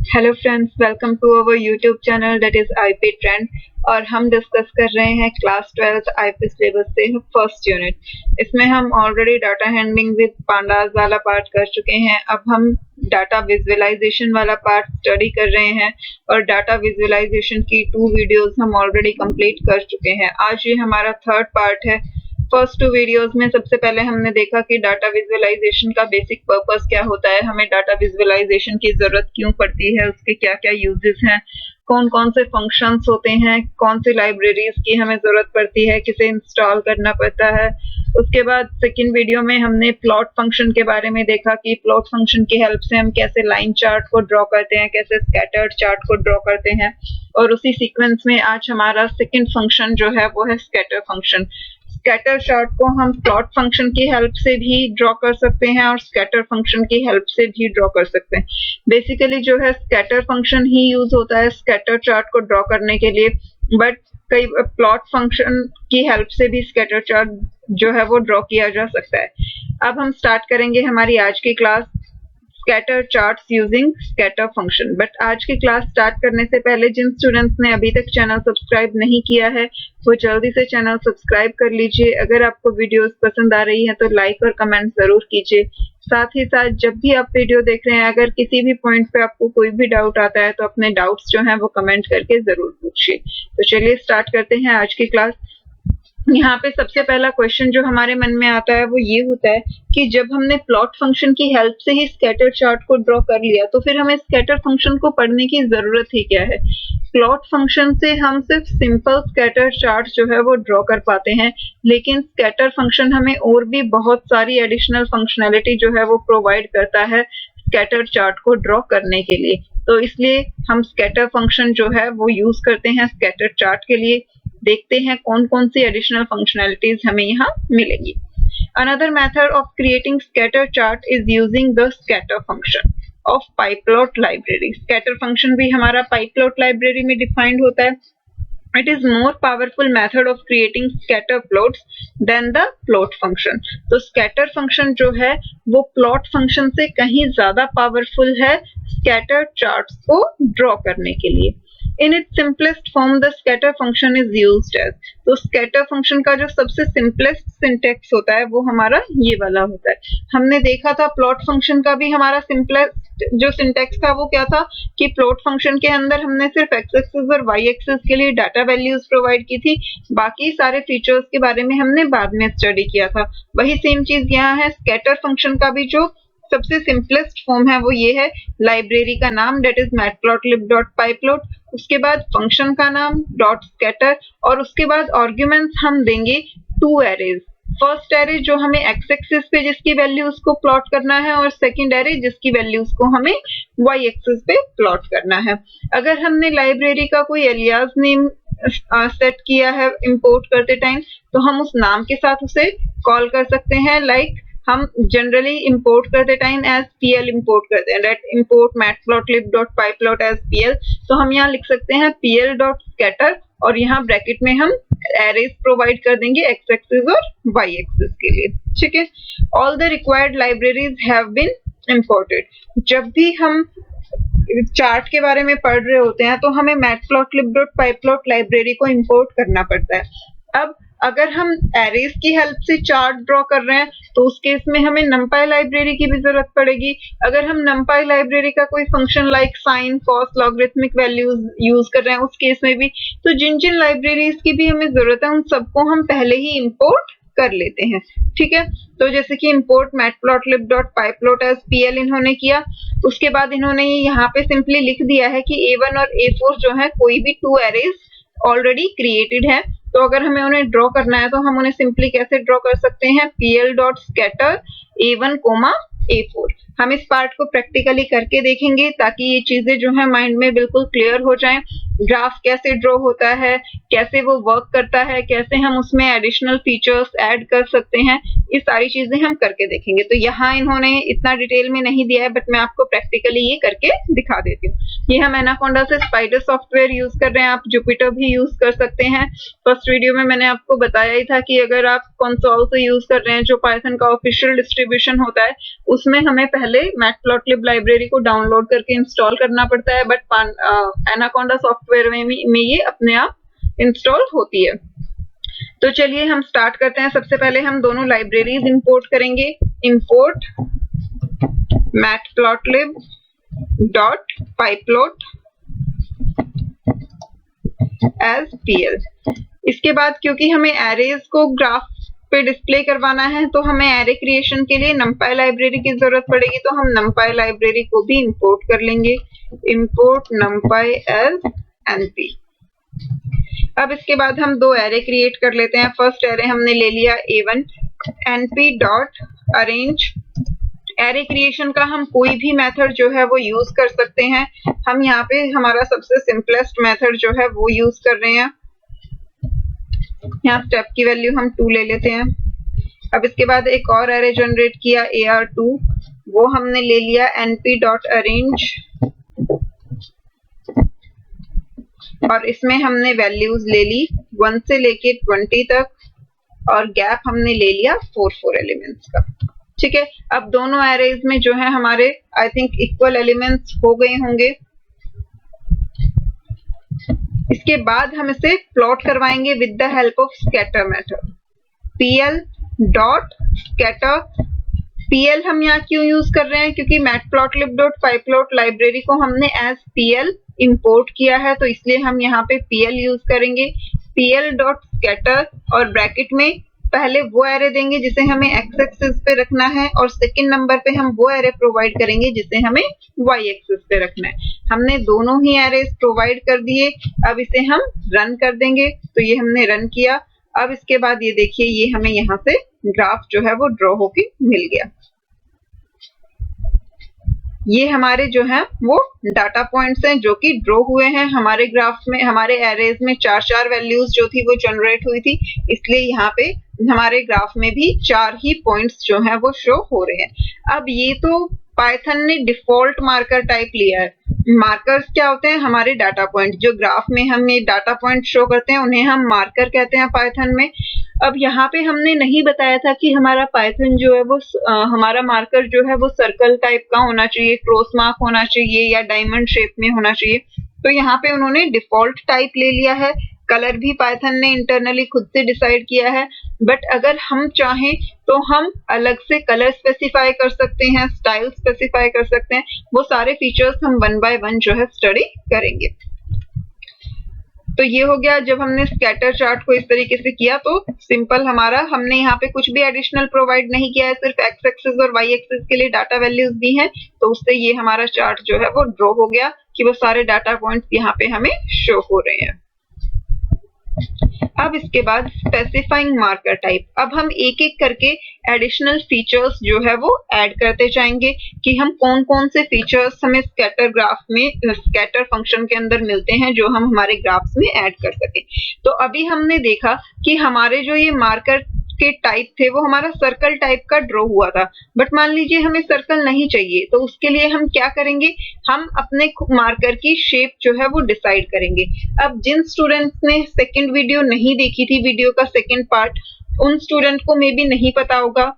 Hello friends, welcome to our YouTube channel that is IP trend. और हम discuss कर रहे हैं क्लास 12th आईपी सिलेबस से फर्स्ट यूनिट। इसमें हम already data handling with pandas वाला पार्ट कर चुके हैं। अब हम डाटा विजुअलाइजेशन वाला पार्ट स्टडी कर रहे हैं और डाटा विजुअलाइजेशन की 2 वीडियोस हम ऑलरेडी कंप्लीट कर चुके हैं। आज ये हमारा थर्ड पार्ट है। फर्स्ट 2 वीडियोस में सबसे पहले हमने देखा कि डाटा विजुअलाइजेशन का बेसिक पर्पस क्या होता है, हमें डाटा विजुअलाइजेशन की जरूरत क्यों पड़ती है, उसके क्या क्या यूजेस हैं, कौन कौन से फंक्शंस होते हैं, कौन सी लाइब्रेरीज की हमें जरूरत पड़ती है, किसे इंस्टॉल करना पड़ता है। उसके बाद सेकंड वीडियो में हमने प्लॉट फंक्शन के बारे में देखा कि प्लॉट फंक्शन की हेल्प से हम कैसे लाइन चार्ट को ड्रॉ करते हैं, कैसे स्कैटर्ड चार्ट को ड्रॉ करते हैं। और उसी सीक्वेंस में आज हमारा सेकंड फंक्शन जो है वो है स्कैटर फंक्शन। स्कैटर चार्ट को हम प्लॉट फंक्शन की हेल्प से भी ड्रॉ कर सकते हैं और स्कैटर फंक्शन की हेल्प से भी ड्रॉ कर सकते हैं। बेसिकली जो है स्कैटर फंक्शन ही यूज होता है स्कैटर चार्ट को ड्रॉ करने के लिए, बट कई प्लॉट फंक्शन की हेल्प से भी स्कैटर चार्ट जो है वो ड्रॉ किया जा सकता है। अब हम स्टार्ट करेंगे हमारी आज की class scatter charts using scatter function. But आज की क्लास स्टार्ट करने से पहले जिन स्टूडेंट्स ने अभी तक चैनल सब्सक्राइब नहीं किया है वो जल्दी से चैनल सब्सक्राइब कर लीजिए। अगर आपको वीडियोस पसंद आ रही है तो लाइक और कमेंट जरूर कीजिए। साथ ही साथ जब भी आप वीडियो देख रहे हैं अगर किसी भी पॉइंट पे आपको कोई भी डाउट आता है तो अपने डाउट्स जो हैं वो कमेंट करके जरूर पूछिए। तो चलिए स्टार्ट करते हैं आज की क्लास। यहाँ पे सबसे पहला क्वेश्चन जो हमारे मन में आता है वो ये होता है कि जब हमने प्लॉट फंक्शन की हेल्प से ही स्कैटर चार्ट को ड्रॉ कर लिया तो फिर हमें स्कैटर फंक्शन को पढ़ने की जरूरत ही क्या है। प्लॉट फंक्शन से हम सिर्फ सिंपल स्कैटर चार्ट जो है वो ड्रॉ कर पाते हैं, लेकिन स्कैटर फंक्शन हमें और भी बहुत सारी एडिशनल फंक्शनैलिटी जो है वो प्रोवाइड करता है स्कैटर चार्ट को ड्रॉ करने के लिए। तो इसलिए हम स्कैटर फंक्शन जो है वो यूज करते हैं स्कैटर चार्ट के लिए। देखते हैं कौन कौन सी एडिशनल फंक्शनैलिटीज हमें यहाँ मिलेगी। Another method of creating scatter chart is using the scatter function of pyplot library. Scatter function भी हमारा pyplot library में defined होता है। It is more powerful method of creating scatter plots than the plot function. तो scatter function जो है वो plot function से कहीं ज्यादा powerful है scatter charts को draw करने के लिए। In its simplest form, the scatter function is used as. तो scatter function का जो सबसे simplest syntax होता है वो हमारा ये वाला होता है। हमने देखा था plot function का भी हमारा simplest जो syntax था वो क्या था कि plot function के अंदर हमने सिर्फ x एक्सिस और y एक्सिस के लिए डाटा वैल्यूज प्रोवाइड की थी, बाकी सारे फीचर्स के बारे में हमने बाद में स्टडी किया था। वही सेम चीज यहाँ है। scatter function का भी जो सबसे सिंपलेस्ट फॉर्म है वो ये है, लाइब्रेरी का नाम डेट इज मैटप्लॉटलिब.pyplot, उसके बाद फंक्शन का नाम डॉट स्कैटर और उसके बाद आर्ग्यूमेंट्स हम देंगे 2 एरेज। फर्स्ट एरे जो हमें एक्स एक्सिस पे जिसकी वैल्यूज को प्लॉट करना है और सेकंड एरे जिसकी वैल्यूज को हमें वाई एक्सिस पे प्लॉट करना है। अगर हमने लाइब्रेरी का कोई एलियास नेम सेट किया है इंपोर्ट करते टाइम तो हम उस नाम के साथ उसे कॉल कर सकते हैं। लाइक हम जनरली इंपोर्ट करते टाइम एज pl इंपोर्ट करते हैं, डेट इंपोर्ट मैटप्लॉटलिब.pyplot एज pl। तो हम यहाँ लिख सकते हैं pl.scatter और यहाँ ब्रैकेट में हम एरेज प्रोवाइड कर देंगे x एक्सिस और y एक्सिस के लिए। ठीक है। All the required libraries have been imported. जब भी हम चार्ट के बारे में पढ़ रहे होते हैं तो हमें मैटप्लॉटलिब.pyplot लाइब्रेरी को इंपोर्ट करना पड़ता है। अब अगर हम एरेज की हेल्प से चार्ट ड्रॉ कर रहे हैं तो उस केस में हमें numpy लाइब्रेरी की भी जरूरत पड़ेगी। अगर हम numpy लाइब्रेरी का कोई function like sine cos logarithmic values use कर रहे हैं उस केस में भी, तो जिन जिन लाइब्रेरीज की भी हमें जरूरत है उन सबको हम पहले ही इंपोर्ट कर लेते हैं। ठीक है। तो जैसे कि इंपोर्ट मैटप्लॉटलिब.pyplot एज pl इन्होंने किया, उसके बाद इन्होंने यहाँ पे सिंपली लिख दिया है कि a1 और a4 जो है कोई भी 2 एरेज ऑलरेडी क्रिएटेड है। तो अगर हमें उन्हें ड्रॉ करना है तो हम उन्हें सिंपली कैसे ड्रॉ कर सकते हैं, pl.scatter a1, a4। हम इस पार्ट को प्रैक्टिकली करके देखेंगे ताकि ये चीजें जो है माइंड में बिल्कुल क्लियर हो जाएं। ग्राफ कैसे ड्रॉ होता है, कैसे वो वर्क करता है, कैसे हम उसमें एडिशनल फीचर्स ऐड कर सकते हैं, ये सारी चीजें हम करके देखेंगे। तो यहाँ इन्होंने इतना डिटेल में नहीं दिया है बट मैं आपको प्रैक्टिकली ये करके दिखा देती हूँ। ये हम एनाकोंडा से स्पाइडर सॉफ्टवेयर यूज कर रहे हैं, आप जुपिटर भी यूज कर सकते हैं। फर्स्ट वीडियो में मैंने आपको बताया ही था कि अगर आप कंसोल से यूज कर रहे हैं जो पाइथन का ऑफिशियल डिस्ट्रीब्यूशन होता है उसमें हमें पहले पहले मैटप्लॉटलिब लाइब्रेरी को डाउनलोड करके इंस्टॉल करना पड़ता है, बट एनाकोंडा सॉफ्टवेयर में ये अपने आप इंस्टॉल होती है। तो चलिए हम स्टार्ट करते हैं। सबसे पहले हम दोनों लाइब्रेरीज इंपोर्ट करेंगे। Import matplotlib dot pyplot as pl। इसके बाद क्योंकि हमें एरेज को ग्राफ पे डिस्प्ले करवाना है तो हमें एरे क्रिएशन के लिए numpy लाइब्रेरी की जरूरत पड़ेगी, तो हम numpy लाइब्रेरी को भी इंपोर्ट कर लेंगे। Import numpy as np। अब इसके बाद हम दो एरे क्रिएट कर लेते हैं। फर्स्ट एरे हमने ले लिया a1 np dot arrange. Array creation का हम कोई भी मेथड जो है वो यूज कर सकते हैं। हम यहाँ पे हमारा सबसे सिंपलेस्ट मेथड जो है वो यूज कर रहे हैं। यहाँ स्टेप की वैल्यू हम 2 ले लेते हैं। अब इसके बाद एक और एरे जनरेट किया ar2, वो हमने ले लिया np डॉट अरेंज और इसमें हमने वैल्यूज ले ली 1 से लेके 20 तक और गैप हमने ले लिया 4 एलिमेंट्स का। ठीक है, अब दोनों एरेज में जो है हमारे आई थिंक इक्वल एलिमेंट्स हो गए होंगे। इसके बाद हम इसे प्लॉट करवाएंगे with the help of scatter method. pl dot scatter. pl हम यहाँ क्यों यूज कर रहे हैं, क्योंकि मैटप्लॉटलिब डॉट pyplot लाइब्रेरी को हमने एज pl इंपोर्ट किया है, तो इसलिए हम यहाँ पे pl यूज करेंगे। pl डॉट स्कैटर और ब्रैकेट में पहले वो एरे देंगे जिसे हमें एक्स एक्सिस पे रखना है और सेकंड नंबर पे हम वो एरे प्रोवाइड करेंगे जिसे हमें वाई एक्सिस पे रखना है। हमने दोनों ही एरेज प्रोवाइड कर दिए। अब इसे हम रन कर देंगे। तो ये हमने रन किया। अब इसके बाद ये देखिए, ये हमें यहाँ से ग्राफ जो है वो ड्रॉ होके मिल गया। ये हमारे जो है वो डाटा पॉइंट्स हैं जो कि ड्रॉ हुए हैं हमारे ग्राफ में। हमारे एरेज में 4 वैल्यूज जो थी वो जनरेट हुई थी, इसलिए यहाँ पे हमारे ग्राफ में भी 4 ही पॉइंट्स जो हैं वो शो हो रहे हैं। अब ये तो पाइथन ने डिफॉल्ट मार्कर टाइप लिया है। मार्कर्स क्या होते हैं, हमारे डाटा पॉइंट। जो ग्राफ में हम ये डाटा पॉइंट शो करते हैं उन्हें हम मार्कर कहते हैं पाइथन में। अब यहाँ पे हमने नहीं बताया था कि हमारा पाइथन जो है वो हमारा मार्कर जो है वो सर्कल टाइप का होना चाहिए, क्रॉस मार्क होना चाहिए या डायमंड शेप में होना चाहिए। तो यहाँ पे उन्होंने डिफॉल्ट टाइप ले लिया है। कलर भी पाइथन ने इंटरनली खुद से डिसाइड किया है, बट अगर हम चाहें तो हम अलग से कलर स्पेसिफाई कर सकते हैं, स्टाइल स्पेसिफाई कर सकते हैं। वो सारे फीचर्स हम 1 बाय 1 जो है स्टडी करेंगे। तो ये हो गया। जब हमने स्कैटर चार्ट को इस तरीके से किया तो सिंपल हमारा, हमने यहाँ पे कुछ भी एडिशनल प्रोवाइड नहीं किया है, सिर्फ एक्स एक्सिस और वाई एक्सिस के लिए डाटा वैल्यूज दी हैं। तो उससे ये हमारा चार्ट जो है वो ड्रॉ हो गया कि वो सारे डाटा पॉइंट्स यहाँ पे हमें शो हो रहे हैं। अब इसके बाद स्पेसिफाइंग मार्कर टाइप। अब हम एक एक करके एडिशनल फीचर्स जो है वो ऐड करते जाएंगे कि हम कौन कौन से फीचर्स हमें स्कैटर ग्राफ में, स्कैटर फंक्शन के अंदर मिलते हैं जो हम हमारे ग्राफ्स में ऐड कर सके। तो अभी हमने देखा कि हमारे जो ये मार्कर के टाइप थे वो हमारा सर्कल टाइप का ड्रॉ हुआ था, बट मान लीजिए हमें सर्कल नहीं चाहिए, तो उसके लिए हम क्या करेंगे, हम अपने मार्कर की शेप जो है वो डिसाइड करेंगे। अब जिन स्टूडेंट्स ने सेकंड वीडियो नहीं देखी थी, वीडियो का सेकंड पार्ट, उन स्टूडेंट को मे बी नहीं पता होगा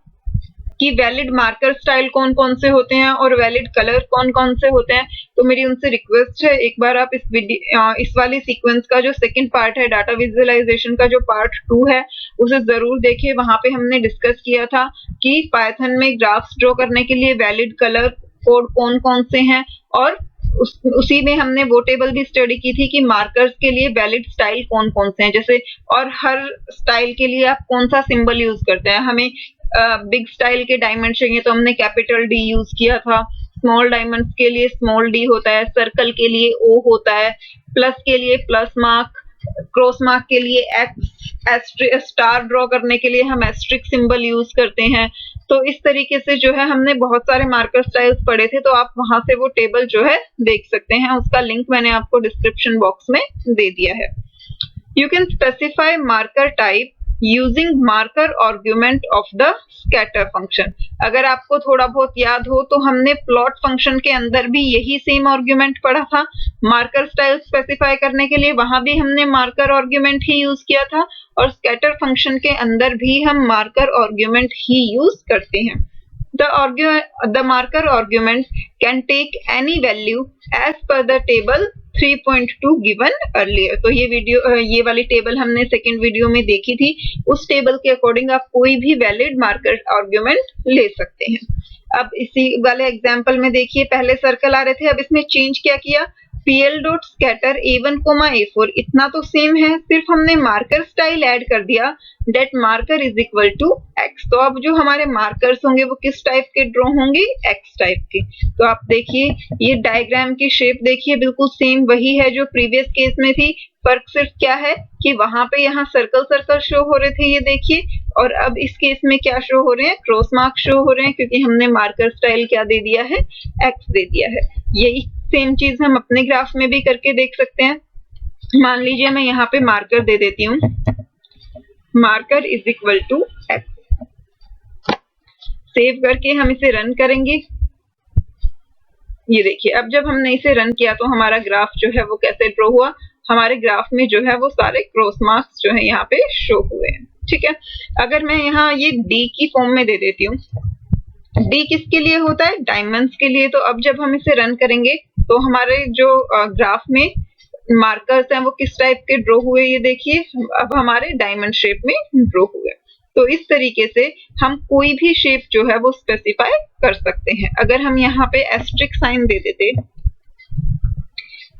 कि वैलिड मार्कर स्टाइल कौन कौन से होते हैं और वैलिड कलर कौन कौन से होते हैं। तो मेरी उनसे रिक्वेस्ट है, एक बार आप इस वाली सीक्वेंस का जो सेकंड पार्ट है, डाटा विजुअलाइजेशन का जो पार्ट 2 है, उसे जरूर देखिए। वहां पे हमने डिस्कस किया था कि पाइथन में ग्राफ्स ड्रॉ करने के लिए वैलिड कलर कोड कौन कौन से हैं, और उसी में हमने वो टेबल भी स्टडी की थी कि मार्कर्स के लिए वैलिड स्टाइल कौन कौन से हैं, जैसे, और हर स्टाइल के लिए आप कौन सा सिंबल यूज करते हैं। हमें बिग स्टाइल के डायमंड चाहिए तो हमने कैपिटल डी यूज किया था, स्मॉल डायमंड्स के लिए स्मॉल डी होता है, सर्कल के लिए ओ होता है, प्लस के लिए प्लस मार्क, क्रॉस मार्क के लिए एक्स, स्टार ड्रॉ करने के लिए हम एस्ट्रिक सिंबल यूज करते हैं। तो इस तरीके से जो है हमने बहुत सारे मार्कर स्टाइल्स पढ़े थे, तो आप वहां से वो टेबल जो है देख सकते हैं। उसका लिंक मैंने आपको डिस्क्रिप्शन बॉक्स में दे दिया है। You can specify marker type using marker argument of the scatter function. अगर आपको थोड़ा बहुत याद हो तो हमने प्लॉट फंक्शन के अंदर भी यही सेम आर्ग्यूमेंट पढ़ा था। मार्कर स्टाइल स्पेसिफाई करने के लिए वहां भी हमने मार्कर आर्ग्यूमेंट ही यूज किया था, और स्कैटर फंक्शन के अंदर भी हम मार्कर आर्ग्यूमेंट ही यूज करते हैं। The marker argument can take any value as per the table 3.2 given earlier. तो ये वाली टेबल हमने सेकंड वीडियो में देखी थी। उस टेबल के अकॉर्डिंग आप कोई भी वैलिड मार्कर आर्ग्यूमेंट ले सकते हैं। अब इसी वाले एग्जांपल में देखिए, पहले सर्कल आ रहे थे, अब इसमें चेंज क्या किया, pl dot scatter a1, a4, इतना तो सेम है, सिर्फ हमने मार्कर स्टाइल ऐड कर दिया, that marker is equal to x। तो अब जो हमारे मार्कर्स होंगे वो किस टाइप के ड्रॉ होंगे, x टाइप के। तो आप देखिए ये डायग्राम की शेप देखिए बिल्कुल सेम वही है जो प्रीवियस केस में थी, फर्क सिर्फ क्या है कि वहां पे यहाँ सर्कल सर्कल शो हो रहे थे, ये देखिए, और अब इस केस में क्या शो हो रहे हैं, क्रॉस मार्क शो हो रहे हैं, क्योंकि हमने मार्कर स्टाइल क्या दे दिया है, x दे दिया है। यही सेम चीज हम अपने ग्राफ में भी करके देख सकते हैं। मान लीजिए मैं यहाँ पे मार्कर दे देती हूँ, marker is equal to x। सेव करके हम इसे रन करेंगे। ये देखिए अब जब हमने इसे रन किया तो हमारा ग्राफ जो है वो कैसे ड्रॉ हुआ, हमारे ग्राफ में जो है वो सारे क्रॉस मार्क्स जो है यहाँ पे शो हुए हैं। ठीक है, अगर मैं यहाँ ये d की फॉर्म में दे देती हूँ, d किसके लिए होता है, डायमंड्स के लिए। तो अब जब हम इसे रन करेंगे तो हमारे जो ग्राफ में मार्कर्स हैं वो किस टाइप के ड्रॉ हुए, ये देखिए अब हमारे डायमंड शेप में ड्रॉ हुए। तो इस तरीके से हम कोई भी शेप जो है वो स्पेसिफाई कर सकते हैं। अगर हम यहाँ पे एस्ट्रिक साइन दे देते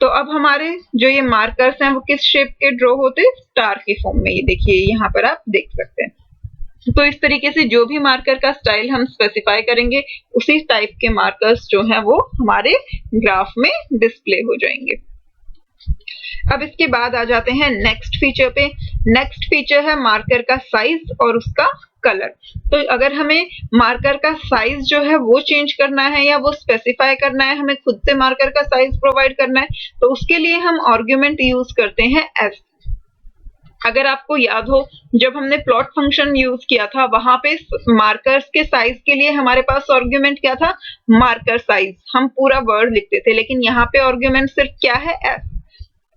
तो अब हमारे जो ये मार्कर्स हैं वो किस शेप के ड्रॉ होते, स्टार की फॉर्म में। ये देखिए यहाँ पर आप देख सकते हैं। तो इस तरीके से जो भी मार्कर का स्टाइल हम स्पेसिफाई करेंगे उसी टाइप के मार्कर्स जो हैं वो हमारे ग्राफ में डिस्प्ले हो जाएंगे। अब इसके बाद आ जाते हैं नेक्स्ट फीचर पे। नेक्स्ट फीचर है मार्कर का साइज और उसका कलर। तो अगर हमें मार्कर का साइज जो है वो चेंज करना है या वो स्पेसिफाई करना है, हमें खुद से मार्कर का साइज प्रोवाइड करना है, तो उसके लिए हम आर्ग्यूमेंट यूज करते हैं s। अगर आपको याद हो जब हमने प्लॉट फंक्शन यूज किया था वहां पे मार्कर्स के साइज के लिए हमारे पास आर्ग्यूमेंट क्या था, मार्कर साइज। हम पूरा वर्ड लिखते थे, लेकिन यहाँ पे आर्ग्यूमेंट सिर्फ क्या है, s।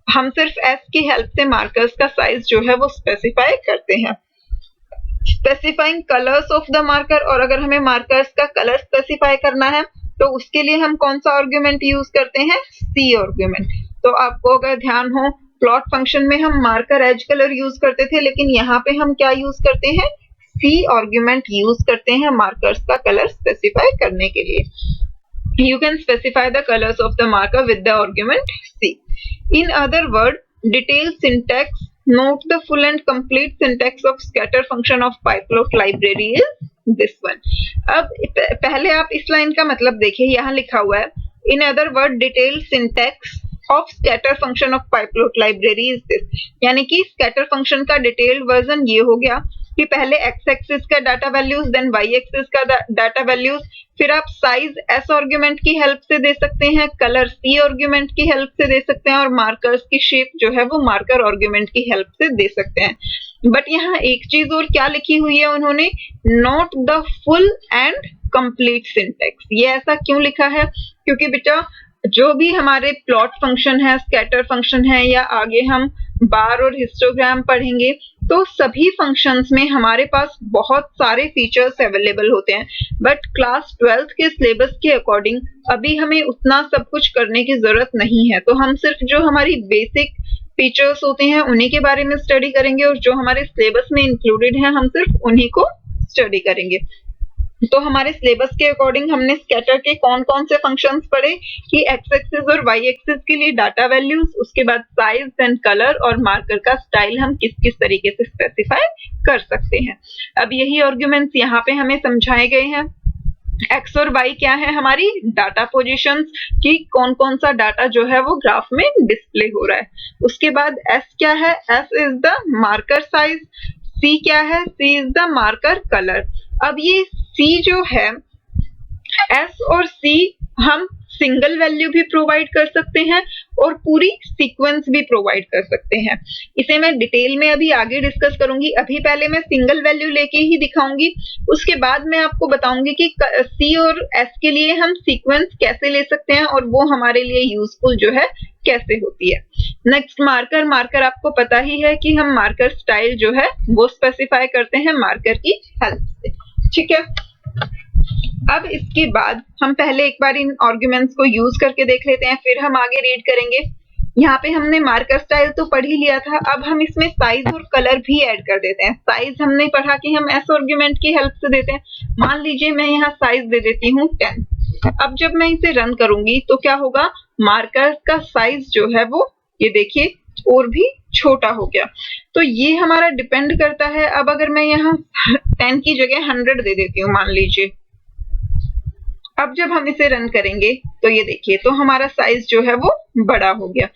हम सिर्फ s की हेल्प से मार्कर्स का साइज जो है वो स्पेसिफाई करते हैं। Specifying colours of the marker, और अगर हमें मार्कर्स का कलर स्पेसिफाई करना है तो उसके लिए हम कौन सा आर्ग्यूमेंट यूज करते हैं, सी आर्ग्यूमेंट। तो आपको अगर ध्यान हो प्लॉट फंक्शन में हम मार्कर एज कलर यूज करते थे, लेकिन यहाँ पे हम क्या यूज करते हैं, सी आर्ग्यूमेंट यूज करते हैं मार्कर्स का कलर स्पेसिफाई करने के लिए। You can specify the colors of the marker with the argument C. In other words, detailed syntax. Note the full and complete syntax of scatter function of pyplot library is this one. अब पहले आप इस line का मतलब देखिए, यहाँ लिखा हुआ है in other word detailed syntax of scatter function of pyplot library is this। यानी कि scatter function का डिटेल्ड वर्जन ये हो गया कि पहले x एक्सिस का data values, then y axis का डाटा वैल्यूज, फिर आप साइज s आर्ग्यूमेंट की हेल्प से दे सकते हैं, कलर c आर्ग्यूमेंट की हेल्प से दे सकते हैं, और मार्कर्स की शेप जो है वो मार्कर आर्ग्यूमेंट की हेल्प से दे सकते हैं। बट यहाँ एक चीज और क्या लिखी हुई है उन्होंने, not the full and complete syntax. ये ऐसा क्यों लिखा है, क्योंकि बेटा जो भी हमारे प्लॉट फंक्शन है, स्कैटर फंक्शन है, या आगे हम बार और हिस्टोग्राम पढ़ेंगे, तो सभी फंक्शंस में हमारे पास बहुत सारे फीचर्स अवेलेबल होते हैं। बट क्लास 12th के सिलेबस के अकॉर्डिंग अभी हमें उतना सब कुछ करने की जरूरत नहीं है। तो हम सिर्फ जो हमारी बेसिक फीचर्स होते हैं उन्हीं के बारे में स्टडी करेंगे, और जो हमारे सिलेबस में इंक्लूडेड है हम सिर्फ उन्हीं को स्टडी करेंगे। तो हमारे सिलेबस के अकॉर्डिंग हमने स्कैटर के कौन कौन से फंक्शंस पढ़े कि एक्स एक्सिस और वाई एक्सिस के लिए डाटा वैल्यूज, उसके बाद साइज एंड कलर, और मार्कर का स्टाइल हम किस किस तरीके से स्पेसिफाई कर सकते हैं। अब यही आर्ग्यूमेंट्स यहाँ पे हमें समझाए गए हैं। एक्स और वाई क्या है, हमारी डाटा पोजीशंस की कौन कौन सा डाटा जो है वो ग्राफ में डिस्प्ले हो रहा है। उसके बाद एस क्या है, S is the marker size. C क्या है, C is the marker colour. अब ये सी जो है, एस और सी हम सिंगल वैल्यू भी प्रोवाइड कर सकते हैं और पूरी सीक्वेंस भी प्रोवाइड कर सकते हैं। इसे मैं डिटेल में अभी आगे डिस्कस करूंगी। अभी पहले मैं सिंगल वैल्यू लेके ही दिखाऊंगी, उसके बाद मैं आपको बताऊंगी कि सी और एस के लिए हम सीक्वेंस कैसे ले सकते हैं और वो हमारे लिए यूजफुल जो है कैसे होती है। Next marker. मार्कर आपको पता ही है कि हम मार्कर स्टाइल जो है वो स्पेसिफाई करते हैं मार्कर की हेल्प से। ठीक है, अब इसके बाद हम पहले एक बार इन आर्ग्यूमेंट्स को यूज करके देख लेते हैं, फिर हम आगे रीड करेंगे। यहाँ पे हमने मार्कर स्टाइल तो पढ़ ही लिया था, अब हम इसमें साइज और कलर भी ऐड कर देते हैं। साइज हमने पढ़ा कि हम एस आर्ग्यूमेंट की हेल्प से देते हैं। मान लीजिए मैं यहाँ साइज दे देती हूँ 10। अब जब मैं इसे रन करूंगी तो क्या होगा, मार्कर का साइज जो है वो ये देखिए और भी छोटा हो गया। तो ये हमारा डिपेंड करता है। अब अगर मैं यहाँ 10 की जगह 100 दे देती हूँ मान लीजिए, अब जब हम इसे रन करेंगे तो ये देखिए तो हमारा साइज जो है वो बड़ा हो गया।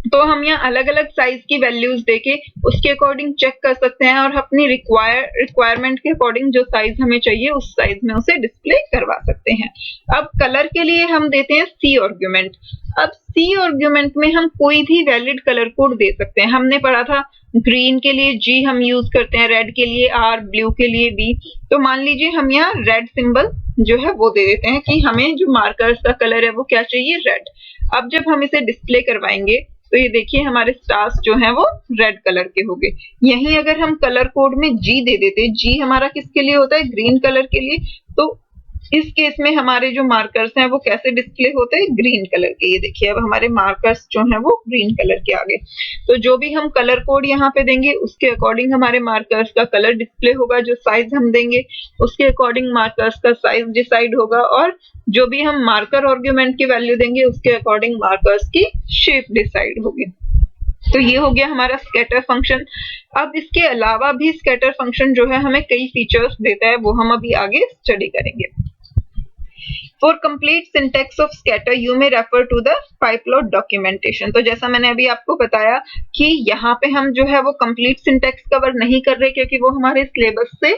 तो हम यहाँ अलग अलग साइज की वैल्यूज देके उसके अकॉर्डिंग चेक कर सकते हैं और अपनी रिक्वायरमेंट के अकॉर्डिंग जो साइज हमें चाहिए उस साइज में उसे डिस्प्ले करवा सकते हैं। अब कलर के लिए हम देते हैं सी आर्ग्यूमेंट। अब सी आर्ग्यूमेंट में हम कोई भी वैलिड कलर कोड दे सकते हैं। हमने पढ़ा था ग्रीन के लिए G हम यूज करते हैं, रेड के लिए R, ब्लू के लिए B। तो मान लीजिए हम यहाँ रेड सिंबल जो है वो दे देते हैं कि हमें जो मार्कर्स का कलर है वो क्या चाहिए, रेड। अब जब हम इसे डिस्प्ले करवाएंगे तो ये देखिए हमारे स्टार्स जो हैं वो रेड कलर के हो गए। यहीं अगर हम कलर कोड में G दे देते, G हमारा किसके लिए होता है, ग्रीन कलर के लिए, तो इस केस में हमारे जो मार्कर्स हैं वो कैसे डिस्प्ले होते हैं, ग्रीन कलर के। ये देखिए अब हमारे मार्कर्स जो हैं वो ग्रीन कलर के आ गए। तो जो भी हम कलर कोड यहाँ पे देंगे उसके अकॉर्डिंग हमारे मार्कर्स का कलर डिस्प्ले होगा। जो साइज हम देंगे उसके अकॉर्डिंग मार्कर्स का साइज डिसाइड होगा, और जो भी हम मार्कर आर्ग्यूमेंट की वैल्यू देंगे उसके अकॉर्डिंग मार्कर्स की शेप डिसाइड होगी। तो ये हो गया हमारा स्कैटर फंक्शन। अब इसके अलावा भी स्कैटर फंक्शन जो है हमें कई फीचर्स देता है, वो हम अभी आगे स्टडी करेंगे। For complete syntax of scatter, you may refer to the pyplot documentation। तो जैसा मैंने अभी आपको बताया कि यहाँ पे हम जो है वो complete syntax कवर नहीं कर रहे क्योंकि वो हमारे सिलेबस से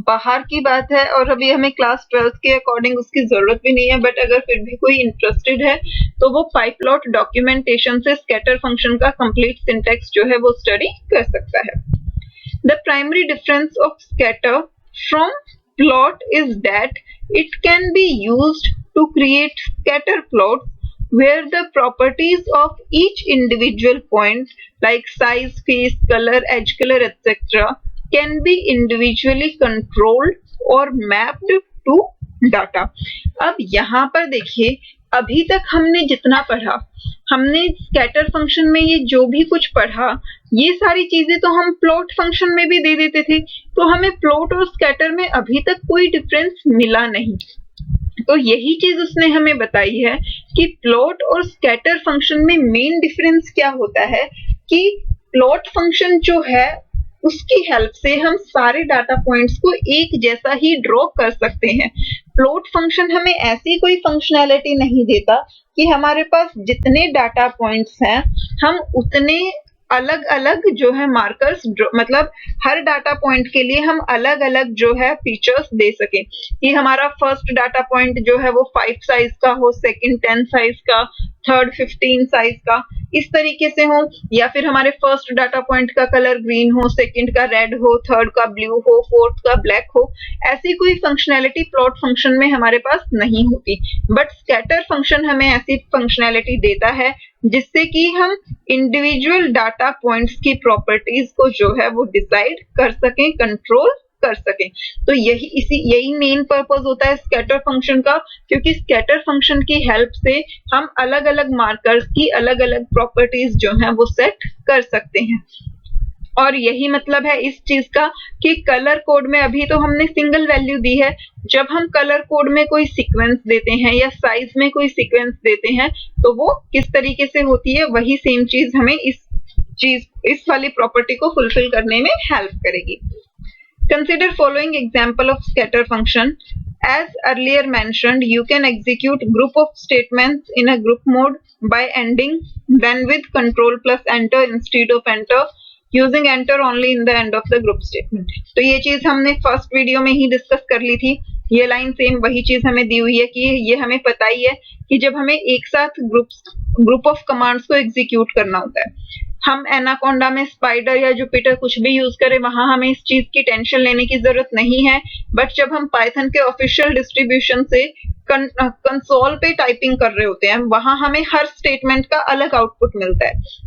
बाहर की बात है और अभी हमें क्लास 12 के अकॉर्डिंग उसकी जरूरत भी नहीं है। बट अगर फिर भी कोई इंटरेस्टेड है तो वो पाइपलॉट डॉक्यूमेंटेशन से स्कैटर फंक्शन का कंप्लीट सिंटैक्स जो है वो स्टडी कर सकता है। The primary difference of scatter from plot is that it can be used to create scatter plots where the properties of each individual point like size, face, color, edge color, etc. can be individually controlled or mapped to data। अब यहाँ पर देखिए अभी तक हमने जितना पढ़ा, हमने स्कैटर फंक्शन में ये जो भी कुछ पढ़ा ये सारी चीजें तो हम प्लॉट फंक्शन में भी दे देते थे। तो हमें प्लॉट और स्कैटर में अभी तक कोई डिफरेंस मिला नहीं। तो यही चीज उसने हमें बताई है कि प्लॉट और स्कैटर फंक्शन में मेन डिफरेंस क्या होता है कि प्लॉट फंक्शन जो है उसकी हेल्प से हम सारे डाटा पॉइंट्स को एक जैसा ही ड्रॉ कर सकते हैं। प्लॉट फंक्शन हमें ऐसी कोई फंक्शनैलिटी नहीं देता कि हमारे पास जितने डाटा पॉइंट्स हैं हम उतने अलग अलग जो है मार्कर्स, मतलब हर डाटा पॉइंट के लिए हम अलग अलग जो है फीचर्स दे सकें कि हमारा फर्स्ट डाटा पॉइंट जो है वो 5 साइज का हो, सेकंड 10 साइज का, थर्ड 15 साइज का, इस तरीके से हो, या फिर हमारे फर्स्ट डाटा पॉइंट का कलर ग्रीन हो, सेकंड का रेड हो, थर्ड का ब्लू हो, फोर्थ का ब्लैक हो। ऐसी कोई फंक्शनैलिटी प्लॉट फंक्शन में हमारे पास नहीं होती। बट स्कैटर फंक्शन हमें ऐसी फंक्शनैलिटी देता है जिससे कि हम इंडिविजुअल डाटा पॉइंट्स की प्रॉपर्टीज को जो है वो डिसाइड कर सकें, कंट्रोल कर सकें। तो यही मेन पर्पस होता है स्कैटर फंक्शन का, क्योंकि स्कैटर फंक्शन की हेल्प से हम अलग अलग मार्कर्स की अलग अलग प्रॉपर्टीज जो हैं वो सेट कर सकते हैं। और यही मतलब है इस चीज का कि कलर कोड में अभी तो हमने सिंगल वैल्यू दी है, जब हम कलर कोड में कोई सीक्वेंस देते हैं या साइज में कोई सीक्वेंस देते हैं तो वो किस तरीके से होती है, वही सेम चीज हमें इस वाली प्रॉपर्टी को फुलफिल करने में हेल्प करेगी। Consider following example of scatter function. As earlier mentioned, you can execute group of statements in a group mode by ending then with control plus enter instead of enter, using enter only in the end of the group statement। तो ये चीज हमने first video में ही discuss कर ली थी। ये line same वही चीज हमें दी हुई है कि ये हमें पता ही है कि जब हमें एक साथ ग्रुप ऑफ कमांड्स को एग्जीक्यूट करना होता है, हम एनाकोंडा में स्पाइडर या जुपिटर कुछ भी यूज करें वहां हमें इस चीज की टेंशन लेने की जरूरत नहीं है। बट जब हम पाइथन के ऑफिशियल डिस्ट्रीब्यूशन से कंसोल पे टाइपिंग कर रहे होते हैं वहां हमें हर स्टेटमेंट का अलग आउटपुट मिलता है।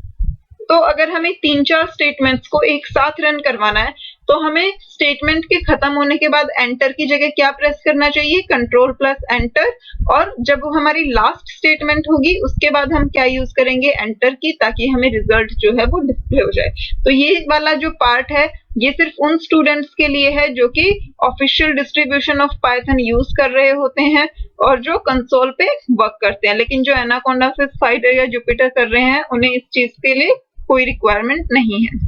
तो अगर हमें 3-4 स्टेटमेंट्स को एक साथ रन करवाना है तो हमें स्टेटमेंट के खत्म होने के बाद एंटर की जगह क्या प्रेस करना चाहिए, कंट्रोल प्लस एंटर, और जब वो हमारी लास्ट स्टेटमेंट होगी उसके बाद हम क्या यूज करेंगे, एंटर की, ताकि हमें रिजल्ट जो है वो डिस्प्ले हो जाए। तो ये वाला जो पार्ट है ये सिर्फ उन स्टूडेंट्स के लिए है जो कि official distribution of Python use कर रहे होते हैं और जो कंसोल पे वर्क करते हैं, लेकिन जो एनाकोंडा से स्पाइडर या जुपिटर कर रहे हैं उन्हें इस चीज के लिए कोई रिक्वायरमेंट नहीं है।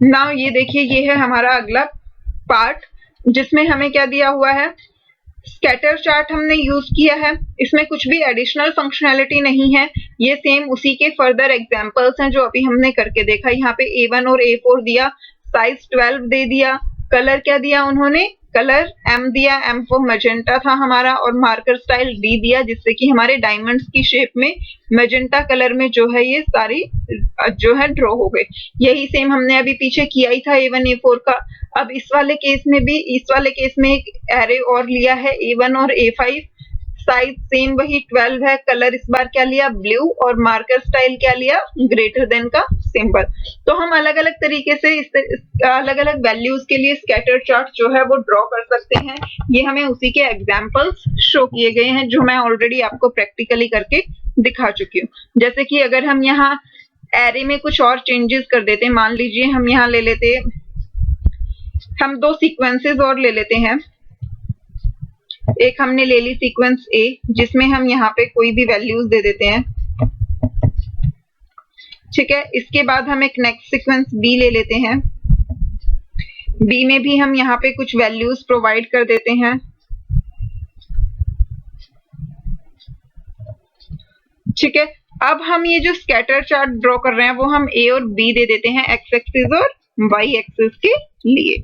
नाउ ये देखिए, ये है हमारा अगला पार्ट जिसमें हमें क्या दिया हुआ है, स्कैटर चार्ट हमने यूज किया है। इसमें कुछ भी एडिशनल फंक्शनैलिटी नहीं है, ये सेम उसी के फर्दर एग्जांपल्स हैं जो अभी हमने करके देखा। यहाँ पे A1 और A4 दिया, साइज 12 दे दिया, कलर क्या दिया उन्होंने, कलर M दिया, M4 मैजेंटा था हमारा, और मार्कर स्टाइल D दिया, जिससे कि हमारे डायमंड्स की शेप में मैजेंटा कलर में जो है ये सारी जो है ड्रॉ हो गए। यही सेम हमने अभी पीछे किया ही था A1 A4 का। अब इस वाले केस में एक एरे और लिया है A1 और A5, साइज सेम वही 12 है, कलर इस बार क्या लिया, ब्लू, और मार्कर स्टाइल क्या लिया, ग्रेटर देन का सिंबल। तो हम अलग अलग तरीके से अलग अलग वैल्यूज के लिए स्कैटर चार्ट जो है वो ड्रॉ कर सकते हैं। ये हमें उसी के एग्जांपल्स शो किए गए हैं जो मैं ऑलरेडी आपको प्रैक्टिकली करके दिखा चुकी हूँ। जैसे कि अगर हम यहाँ एरे में कुछ और चेंजेस कर देते हैं, मान लीजिए हम यहाँ ले लेते, हम दो सीक्वेंसेस और ले लेते हैं। एक हमने ले ली सीक्वेंस A जिसमें हम यहाँ पे कोई भी वैल्यूज दे देते हैं, ठीक है। इसके बाद हम एक नेक्स्ट सीक्वेंस B ले लेते हैं, B में भी हम यहाँ पे कुछ वैल्यूज प्रोवाइड कर देते हैं, ठीक है। अब हम ये जो स्कैटर चार्ट ड्रॉ कर रहे हैं वो हम A और B दे देते हैं एक्स एक्सिस और वाई एक्सिस के लिए।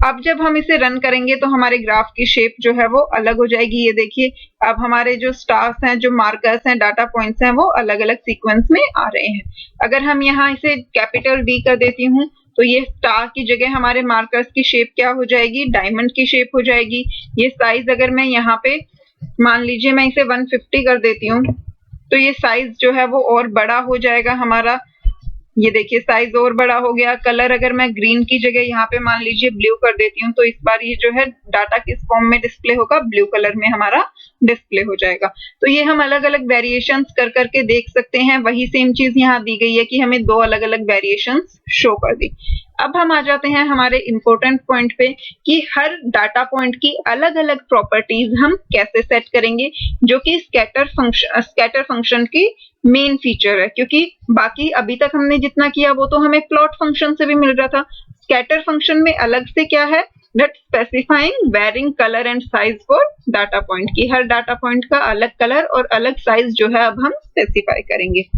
अब जब हम इसे रन करेंगे तो हमारे ग्राफ की शेप जो है वो अलग हो जाएगी। ये देखिए, अब हमारे जो स्टार्स हैं, जो मार्कर्स हैं, डाटा पॉइंट्स हैं, वो अलग अलग सीक्वेंस में आ रहे हैं। अगर हम यहाँ इसे कैपिटल D कर देती हूँ तो ये स्टार की जगह हमारे मार्कर्स की शेप क्या हो जाएगी, डायमंड की शेप हो जाएगी। ये साइज अगर मैं यहाँ पे मान लीजिए मैं इसे 150 कर देती हूँ तो ये साइज जो है वो और बड़ा हो जाएगा हमारा। ये देखिए साइज और बड़ा हो गया। कलर अगर मैं ग्रीन की जगह यहाँ पे मान लीजिए ब्लू कर देती हूँ तो इस बार ये जो है डाटा किस फॉर्म में डिस्प्ले होगा, ब्लू कलर में हमारा डिस्प्ले हो जाएगा। तो ये हम अलग अलग वेरिएशंस कर करके देख सकते हैं। वही सेम चीज यहाँ दी गई है कि हमें दो अलग अलग वेरिएशंस शो कर दी। अब हम आ जाते हैं हमारे इंपॉर्टेंट पॉइंट पे कि हर डाटा पॉइंट की अलग अलग प्रॉपर्टीज हम कैसे सेट करेंगे, जो कि स्कैटर फंक्शन की मेन फीचर है। क्योंकि बाकी अभी तक हमने जितना किया वो तो हमें प्लॉट फंक्शन से भी मिल रहा था। स्कैटर फंक्शन में अलग से क्या है, that specifying varying colour and size for data point, की हर डाटा पॉइंट का अलग कलर और अलग साइज जो है अब हम स्पेसिफाई करेंगे।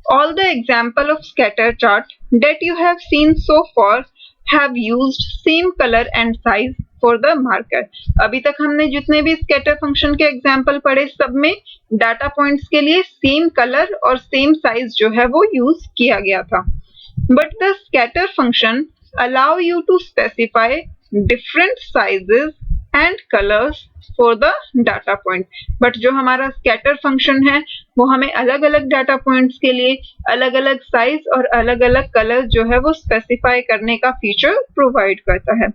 All the example of scatter chart that you have seen so far have used same color and size for the marker. अभी तक हमने जितने भी scatter function के example पढ़े सब में डाटा पॉइंट्स के लिए सेम कलर और सेम साइज जो है वो यूज किया गया था। But the scatter function allow you to specify different sizes and colors for the data point. But जो हमारा स्कैटर फंक्शन है वो हमें अलग अलग डाटा पॉइंट्स के लिए अलग अलग साइज और अलग अलग कलर जो है वो स्पेसिफाई करने का फीचर प्रोवाइड करता है।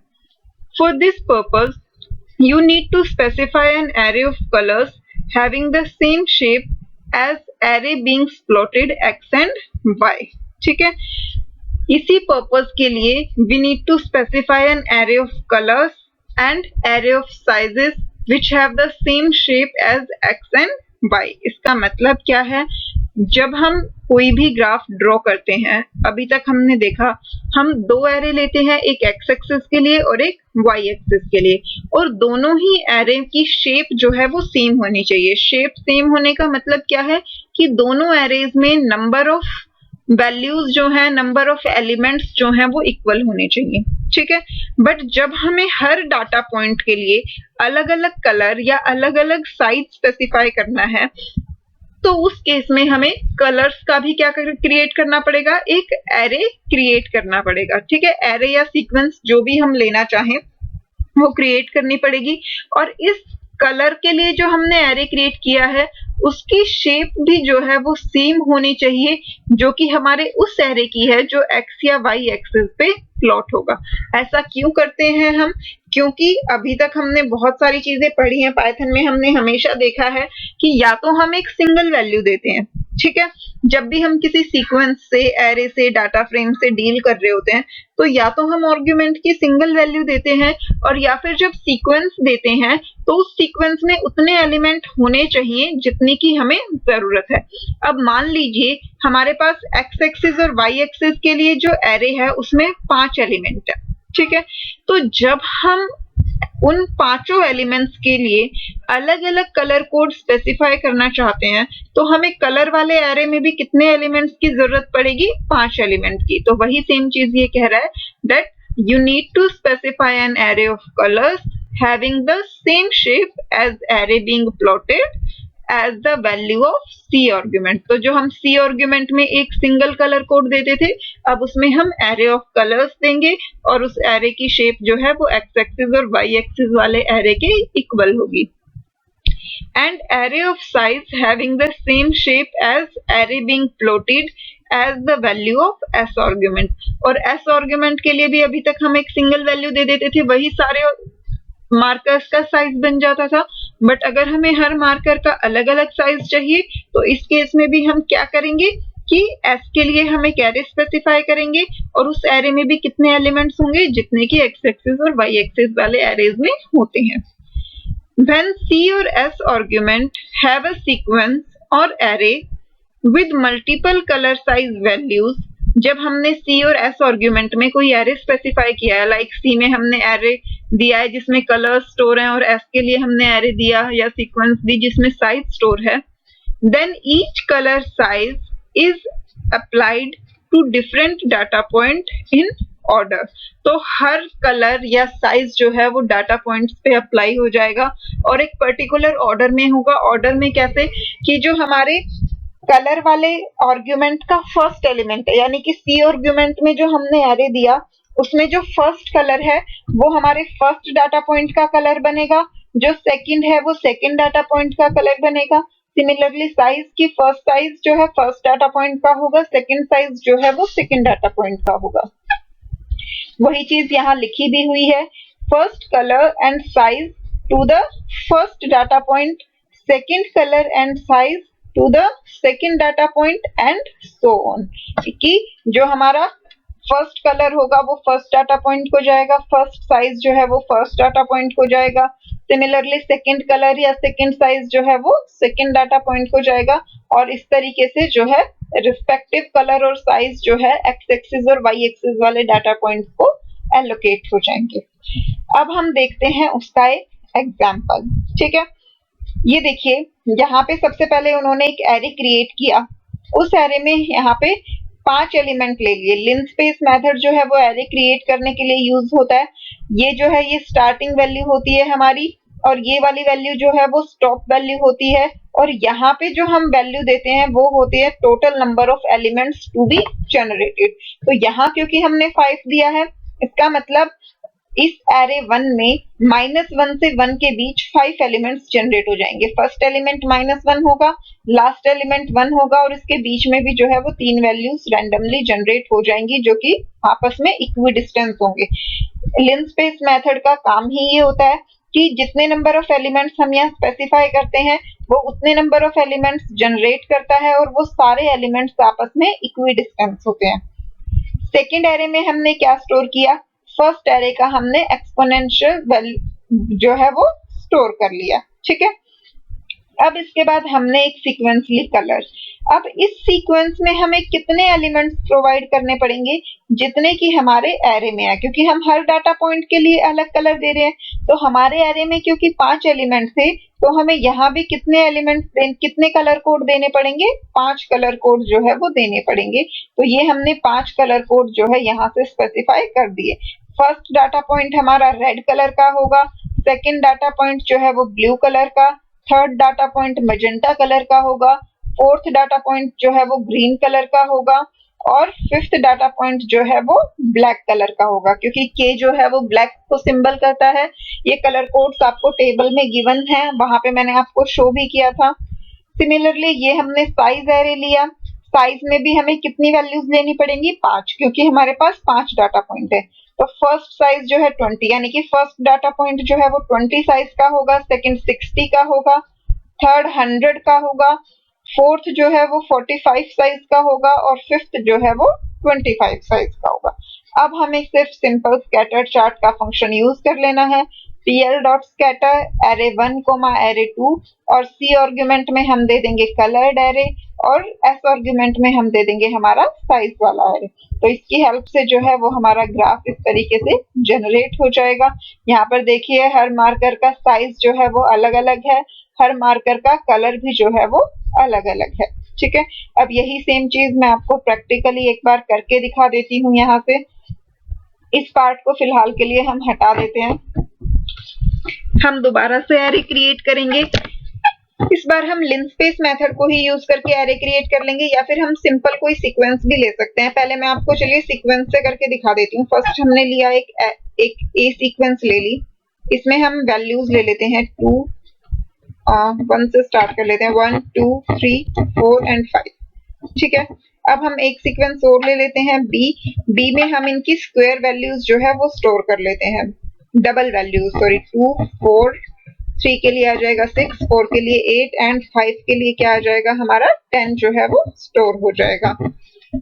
For this purpose, you need to specify an array of colors having the same shape as array being plotted x and y. ठीक है, इसी पर्पस के लिए we need to specify an array of colors and array of sizes which have the same shape as x and y. इसका मतलब क्या है, जब हम कोई भी ग्राफ ड्रॉ करते हैं, अभी तक हमने देखा हम दो एरे लेते हैं, एक एक्स एक्सिस के लिए और एक वाई एक्सिस के लिए, और दोनों ही एरे की शेप जो है वो सेम होनी चाहिए। शेप सेम होने का मतलब क्या है कि दोनों एरेज में नंबर ऑफ वैल्यूज जो है, नंबर ऑफ एलिमेंट्स जो हैं वो इक्वल होने चाहिए, ठीक है। बट जब हमें हर डाटा पॉइंट के लिए अलग अलग कलर या अलग अलग साइज स्पेसिफाई करना है तो उस केस में हमें कलर्स का भी क्या क्रिएट करना पड़ेगा, एक एरे क्रिएट करना पड़ेगा, ठीक है। एरे या सीक्वेंस जो भी हम लेना चाहें वो क्रिएट करनी पड़ेगी, और इस कलर के लिए जो हमने एरे क्रिएट किया है उसकी शेप भी जो है वो सेम होनी चाहिए जो कि हमारे उस एरे की है जो एक्स या वाई एक्सिस पे प्लॉट होगा। ऐसा क्यों करते हैं हम? क्योंकि अभी तक हमने बहुत सारी चीजें पढ़ी हैं पाइथन में, हमने हमेशा देखा है कि या तो हम एक सिंगल वैल्यू देते हैं, ठीक है, जब भी हम किसी सीक्वेंस से, एरे से, डाटा फ्रेम से डील कर रहे होते हैं तो या तो हम आर्गुमेंट की सिंगल वैल्यू देते हैं और या फिर जब सीक्वेंस देते हैं तो उस सीक्वेंस में उतने एलिमेंट होने चाहिए जितने की हमें जरूरत है। अब मान लीजिए हमारे पास एक्स एक्सिस और वाई एक्सिस के लिए जो एरे है उसमें 5 एलिमेंट है, ठीक है, तो जब हम उन पांचों एलिमेंट्स के लिए अलग अलग कलर कोड स्पेसिफाई करना चाहते हैं तो हमें कलर वाले एरे में भी कितने एलिमेंट्स की जरूरत पड़ेगी? 5 एलिमेंट की। तो वही सेम चीज ये कह रहा है that you need to specify an array of colours having the same shape as array being plotted as the value of c argument. तो जो हम सी आर्गुमेंट में एक सिंगल कलर कोड देते थे अब उसमें हम एरे ऑफ कलर्स देंगे और उस एरे की शेप जो है वो एक्स एक्सिस और वाई एक्सिस वाले एरे के इक्वल होगी। And array of size having the same shape as array being plotted as the value of s argument. और एस आर्गुमेंट के लिए भी अभी तक हम एक सिंगल वैल्यू दे देते थे, वही सारे मार्कर्स का साइज बन जाता था। बट अगर हमें हर मार्कर का अलग अलग साइज चाहिए तो इस केस में भी हम क्या करेंगे कि एस के लिए हम एक एरे स्पेसिफाई करेंगे और उस एरे में भी कितने एलिमेंट्स होंगे जितने की एक्स एक्सिस और वाई एक्सिस वाले एरेज में होते हैं। When C or S argument have a sequence or array with multiple color size values, जब हमने C और S आर्ग्यूमेंट में कोई एरे स्पेसिफाई किया है, लाइक C में हमने एरे दिया है जिसमें कलर स्टोर है और S के लिए हमने एरे दिया या सीक्वेंस दी जिसमें साइज स्टोर है, then each color size is applied to different data point in order. तो हर कलर या साइज जो है वो डाटा पॉइंट्स पे अप्लाई हो जाएगा और एक पर्टिकुलर ऑर्डर में होगा। ऑर्डर में कैसे कि जो हमारे कलर वाले आर्ग्यूमेंट का फर्स्ट एलिमेंट है, यानी कि सी आर्ग्यूमेंट में जो हमने एरे दिया उसमें जो फर्स्ट कलर है वो हमारे फर्स्ट डाटा पॉइंट का कलर बनेगा, जो सेकंड है वो सेकंड डाटा पॉइंट का कलर बनेगा। सिमिलरली साइज की फर्स्ट साइज जो है फर्स्ट डाटा पॉइंट का होगा, सेकंड साइज जो है वो सेकंड डाटा पॉइंट का होगा। वही चीज यहाँ लिखी भी हुई है, first colour and size to the first data point, second colour and size to the second data point and so on. कि जो हमारा फर्स्ट कलर होगा वो फर्स्ट डाटा पॉइंट को जाएगा, फर्स्ट साइज जो है वो फर्स्ट डाटा पॉइंट को जाएगा, सिमिलरली सेकंड कलर या सेकंड साइज जो है वो सेकंड डाटा पॉइंट को जाएगा और इस तरीके से जो है रिस्पेक्टिव कलर और साइज जो है एक्स एक्सिस और वाई एक्सिस वाले डाटा पॉइंट्स को एलोकेट हो जाएंगे। अब हम देखते हैं उसका एक एग्जांपल, ठीक है। ये देखिए यहाँ पे सबसे पहले उन्होंने एक एरे क्रिएट किया, उस एरे में यहाँ पे 5 एलिमेंट ले लिए। लिनस्पेस मेथड जो है वो एरे क्रिएट करने के लिए यूज होता है। ये जो है ये स्टार्टिंग वैल्यू होती है हमारी और ये वाली वैल्यू जो है वो स्टॉप वैल्यू होती है और यहाँ पे जो हम वैल्यू देते हैं वो होती है total number of elements to be generated. तो यहाँ क्योंकि हमने 5 दिया है इसका मतलब इस एरे 1 में -1 से 1 के बीच 5 एलिमेंट्स जनरेट हो जाएंगे। फर्स्ट एलिमेंट -1 होगा, लास्ट एलिमेंट 1 होगा और इसके बीच में भी जो है वो 3 वैल्यूज रैंडमली जनरेट हो जाएंगी जो कि आपस में इक्वी डिस्टेंस होंगे। लिनस्पेस मेथड का काम ही ये होता है कि जितने नंबर ऑफ एलिमेंट्स हम यहाँ स्पेसिफाई करते हैं वो उतने नंबर ऑफ एलिमेंट्स जनरेट करता है और वो सारे एलिमेंट्स आपस में इक्वी डिस्टेंस होते हैं। सेकेंड एरे में हमने क्या स्टोर किया, फर्स्ट एरे का हमने एक्सपोनेंशियल वैल्यू जो है वो स्टोर कर लिया, ठीक है। अब इसके बाद हमने एक सीक्वेंस ली कलर। अब इस सीक्वेंस में हमें कितने एलिमेंट्स प्रोवाइड करने पड़ेंगे जितने की हमारे एरे में है, क्योंकि हम हर डाटा पॉइंट के लिए अलग कलर दे रहे हैं। तो हमारे एरे में क्योंकि 5 एलिमेंट थे तो हमें यहाँ भी कितने एलिमेंट्स कितने कलर कोड देने पड़ेंगे, 5 कलर कोड जो है वो देने पड़ेंगे। तो ये हमने 5 कलर कोड जो है यहाँ से स्पेसिफाई कर दिए। फर्स्ट डाटा पॉइंट हमारा रेड कलर का होगा, सेकेंड डाटा पॉइंट जो है वो ब्लू कलर का, third data point magenta colour का होगा, फोर्थ डाटा पॉइंट जो है वो ग्रीन कलर का होगा, और फिफ्थ डाटा पॉइंट जो है वो ब्लैक कलर का होगा, क्योंकि के जो है वो ब्लैक को सिंबल करता है। ये कलर कोड्स आपको टेबल में गिवन है, वहां पे मैंने आपको शो भी किया था। सिमिलरली ये हमने साइज एरे लिया, साइज में भी हमें कितनी वैल्यूज लेनी पड़ेंगी, 5, क्योंकि हमारे पास 5 डाटा पॉइंट है। तो फर्स्ट साइज जो है 20, यानी कि फर्स्ट डाटा पॉइंट जो है वो 20 साइज का होगा, सेकंड 60 का होगा, थर्ड 100 का होगा, फोर्थ जो है वो 45 साइज का होगा और फिफ्थ जो है वो 25 साइज का होगा। अब हमें सिर्फ सिंपल स्कैटर चार्ट का फंक्शन यूज कर लेना है। pl.scatter array1, array2 और c आर्गुमेंट में हम दे देंगे कलर्ड एरे और s आर्गुमेंट में हम दे देंगे हमारा साइज वाला एरे। तो इसकी हेल्प से जो है वो हमारा ग्राफ इस तरीके से जनरेट हो जाएगा। यहाँ पर देखिए हर मार्कर का साइज जो है वो अलग अलग है, हर मार्कर का कलर भी जो है वो अलग अलग है। ठीक है, अब यही सेम चीज मैं आपको प्रैक्टिकली एक बार करके दिखा देती हूँ। यहाँ से इस पार्ट को फिलहाल के लिए हम हटा देते हैं, हम दोबारा से एरे क्रिएट करेंगे। इस बार हम लिनस्पेस मेथड को ही यूज करके एरे क्रिएट कर लेंगे, या फिर हम सिंपल कोई सीक्वेंस भी ले सकते हैं। पहले मैं आपको चलिए सीक्वेंस से करके दिखा देती हूँ। फर्स्ट हमने लिया एक ए सीक्वेंस ले ली, इसमें हम वैल्यूज ले लेते हैं 2 1 से स्टार्ट कर लेते हैं, 1 2 3 4 एंड 5। ठीक है, अब हम एक सीक्वेंस और ले लेते हैं बी में हम इनकी स्क्वायर वैल्यूज जो है वो स्टोर कर लेते हैं, डबल वैल्यूज, सॉरी 2 4 3 के लिए आ जाएगा 6, 4 के लिए 8 एंड 5 के लिए क्या आ जाएगा हमारा 10 जो है वो स्टोर हो जाएगा।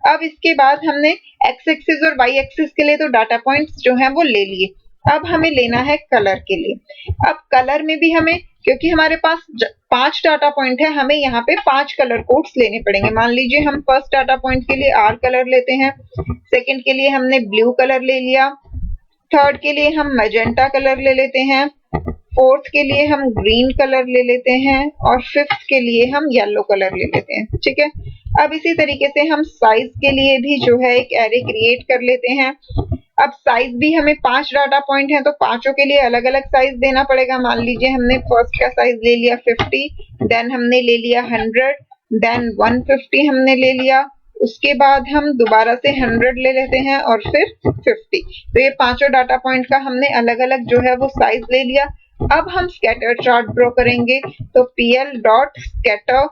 अब इसके बाद हमने एक्स एक्सिस और वाई एक्सिस के लिए तो डाटा पॉइंट्स जो है वो ले लिए। अब हमें लेना है कलर के लिए। अब कलर में भी हमें, क्योंकि हमारे पास 5 डाटा पॉइंट है, हमें यहाँ पे 5 कलर कोड्स लेने पड़ेंगे। मान लीजिए हम फर्स्ट डाटा पॉइंट के लिए आर कलर लेते हैं, सेकंड के लिए हमने ब्लू कलर ले लिया, थर्ड के लिए हम मैजेंटा कलर ले लेते हैं, फोर्थ के लिए हम ग्रीन कलर ले लेते हैं और फिफ्थ के लिए हम येलो कलर ले लेते हैं। ठीक है, अब इसी तरीके से हम साइज के लिए भी जो है एक एरे क्रिएट कर लेते हैं। अब साइज भी हमें 5 डाटा पॉइंट है तो पांचों के लिए अलग अलग साइज देना पड़ेगा। मान लीजिए हमने फर्स्ट का साइज ले लिया 50, देन हमने ले लिया 100, देन 150 हमने ले लिया, उसके बाद हम दोबारा से 100 ले लेते हैं और फिर 50। तो ये पांचों डाटा पॉइंट का हमने अलग अलग जो है वो साइज ले लिया। अब हम स्कैटर चार्ट ड्रॉ करेंगे, तो pl.scatter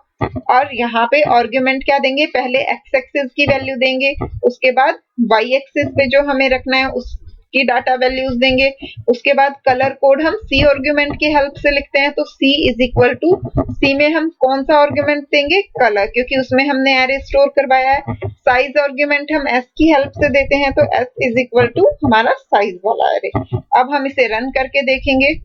और यहाँ पे आर्गुमेंट क्या देंगे, पहले एक्स एक्सिस की वैल्यू देंगे, उसके बाद वाई एक्सिस पे जो हमें रखना है उसकी डाटा वैल्यूज देंगे, उसके बाद कलर कोड हम सी आर्गुमेंट की हेल्प से लिखते हैं। तो c इज इक्वल टू, सी में हम कौन सा आर्गुमेंट देंगे, कलर, क्योंकि उसमें हमने एरे स्टोर करवाया है। साइज आर्गुमेंट हम s की हेल्प से देते हैं, तो s इज इक्वल टू हमारा साइज वाला एरे। अब हम इसे रन करके देखेंगे,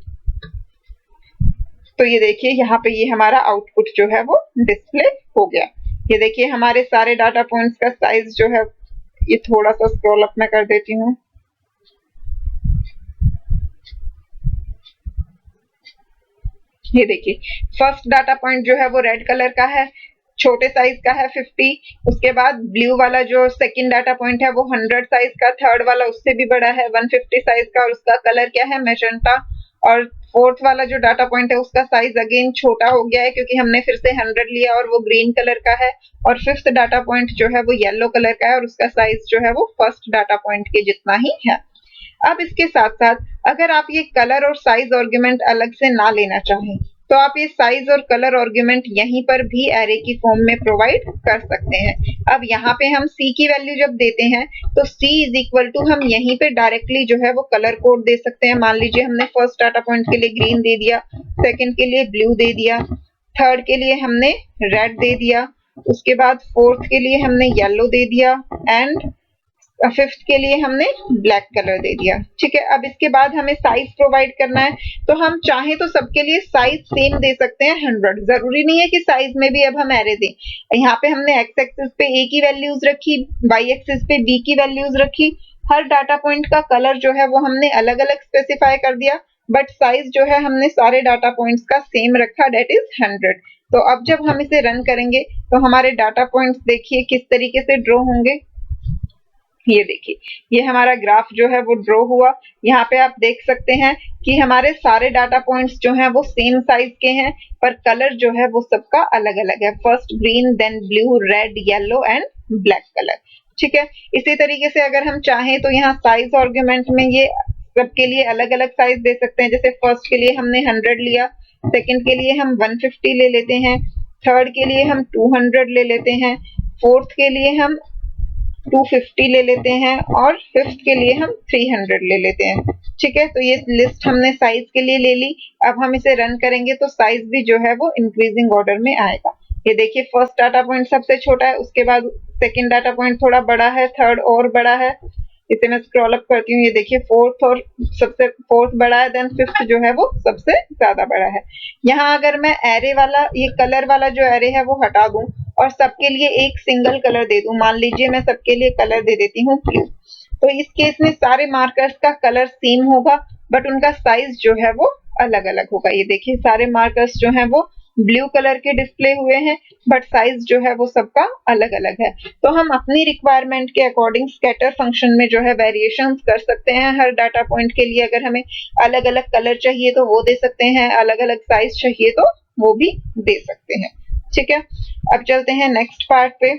तो ये देखिए यहाँ पे ये हमारा आउटपुट जो है वो डिस्प्ले हो गया। ये देखिए हमारे सारे डाटा पॉइंट्स का साइज जो है, ये थोड़ा सा स्क्रॉल अप मैं कर देती हूँ। ये देखिए फर्स्ट डाटा पॉइंट जो है वो रेड कलर का है, छोटे साइज का है 50, उसके बाद ब्लू वाला जो सेकंड डाटा पॉइंट है वो 100 साइज का, थर्ड वाला उससे भी बड़ा है 150 साइज का और उसका कलर क्या है, मैजेंटा, और फोर्थ वाला जो डाटा पॉइंट है उसका साइज अगेन छोटा हो गया है क्योंकि हमने फिर से 100 लिया और वो ग्रीन कलर का है, और फिफ्थ डाटा पॉइंट जो है वो येलो कलर का है और उसका साइज जो है वो फर्स्ट डाटा पॉइंट के जितना ही है। अब इसके साथ साथ अगर आप ये कलर और साइज आर्गुमेंट अलग से ना लेना चाहें तो आप ये साइज और कलर आर्गुमेंट यहीं पर भी एरे की फॉर्म में प्रोवाइड कर सकते हैं। अब यहाँ पे हम c की वैल्यू जब देते हैं तो c इज इक्वल टू हम यहीं पे डायरेक्टली जो है वो कलर कोड दे सकते हैं। मान लीजिए हमने फर्स्ट डाटा पॉइंट के लिए ग्रीन दे दिया, सेकंड के लिए ब्लू दे दिया, थर्ड के लिए हमने रेड दे दिया, उसके बाद फोर्थ के लिए हमने येलो दे दिया एंड फिफ्थ के लिए हमने ब्लैक कलर दे दिया। ठीक है, अब इसके बाद हमें साइज प्रोवाइड करना है, तो हम चाहे तो सबके लिए साइज सेम दे सकते हैं 100, जरूरी नहीं है कि साइज में भी अब हम एरे दें। यहाँ पे हमने एक्स एक्सिस पे a की वैल्यूज रखी, वाई एक्सिस पे b की वैल्यूज रखी, हर डाटा पॉइंट का कलर जो है वो हमने अलग अलग स्पेसिफाई कर दिया, बट साइज जो है हमने सारे डाटा पॉइंट्स का सेम रखा, डेट इज 100। तो अब जब हम इसे रन करेंगे तो हमारे डाटा पॉइंट्स देखिए किस तरीके से ड्रॉ होंगे। ये देखिए ये हमारा ग्राफ जो है वो ड्रॉ हुआ। यहाँ पे आप देख सकते हैं कि हमारे सारे डाटा पॉइंट्स जो हैं वो सेम साइज के हैं, पर कलर जो है वो सबका अलग अलग है, first green, then blue, red, yellow and black colour. ठीक है। इसी तरीके से अगर हम चाहें तो यहाँ साइज आर्गुमेंट में ये सबके लिए अलग अलग साइज दे सकते हैं। जैसे फर्स्ट के लिए हमने 100 लिया, सेकंड के लिए हम 150 ले लेते हैं, थर्ड के लिए हम 200 ले लेते हैं, फोर्थ के लिए हम 250 ले लेते हैं और फिफ्थ के लिए हम 300 ले लेते हैं। ठीक है, तो ये लिस्ट हमने साइज के लिए ले ली। अब हम इसे रन करेंगे तो साइज भी जो है वो इंक्रीजिंग ऑर्डर में आएगा। ये देखिए फर्स्ट डाटा पॉइंट सबसे छोटा है, उसके बाद सेकंड डाटा पॉइंट थोड़ा बड़ा है, थर्ड और बड़ा है। इसे मैं स्क्रॉल अप करती हूँ, ये देखिए फोर्थ बड़ा है, देन फिफ्थ जो है वो सबसे ज्यादा बड़ा है। यहाँ अगर मैं एरे वाला, ये कलर वाला जो एरे है वो हटा दूं और सबके लिए एक सिंगल कलर दे दूं, मान लीजिए मैं सबके लिए कलर दे देती हूँ ब्लू, तो इस केस में सारे मार्कर्स का कलर सेम होगा बट उनका साइज जो है वो अलग अलग होगा। ये देखिए सारे मार्कर्स जो हैं वो ब्लू कलर के डिस्प्ले हुए हैं बट साइज जो है वो सबका अलग अलग है। तो हम अपनी रिक्वायरमेंट के अकॉर्डिंग स्कैटर फंक्शन में जो है वेरिएशंस कर सकते हैं। हर डाटा पॉइंट के लिए अगर हमें अलग अलग कलर चाहिए तो वो दे सकते हैं, अलग अलग साइज चाहिए तो वो भी दे सकते हैं। ठीक है, अब चलते हैं नेक्स्ट पार्ट पे।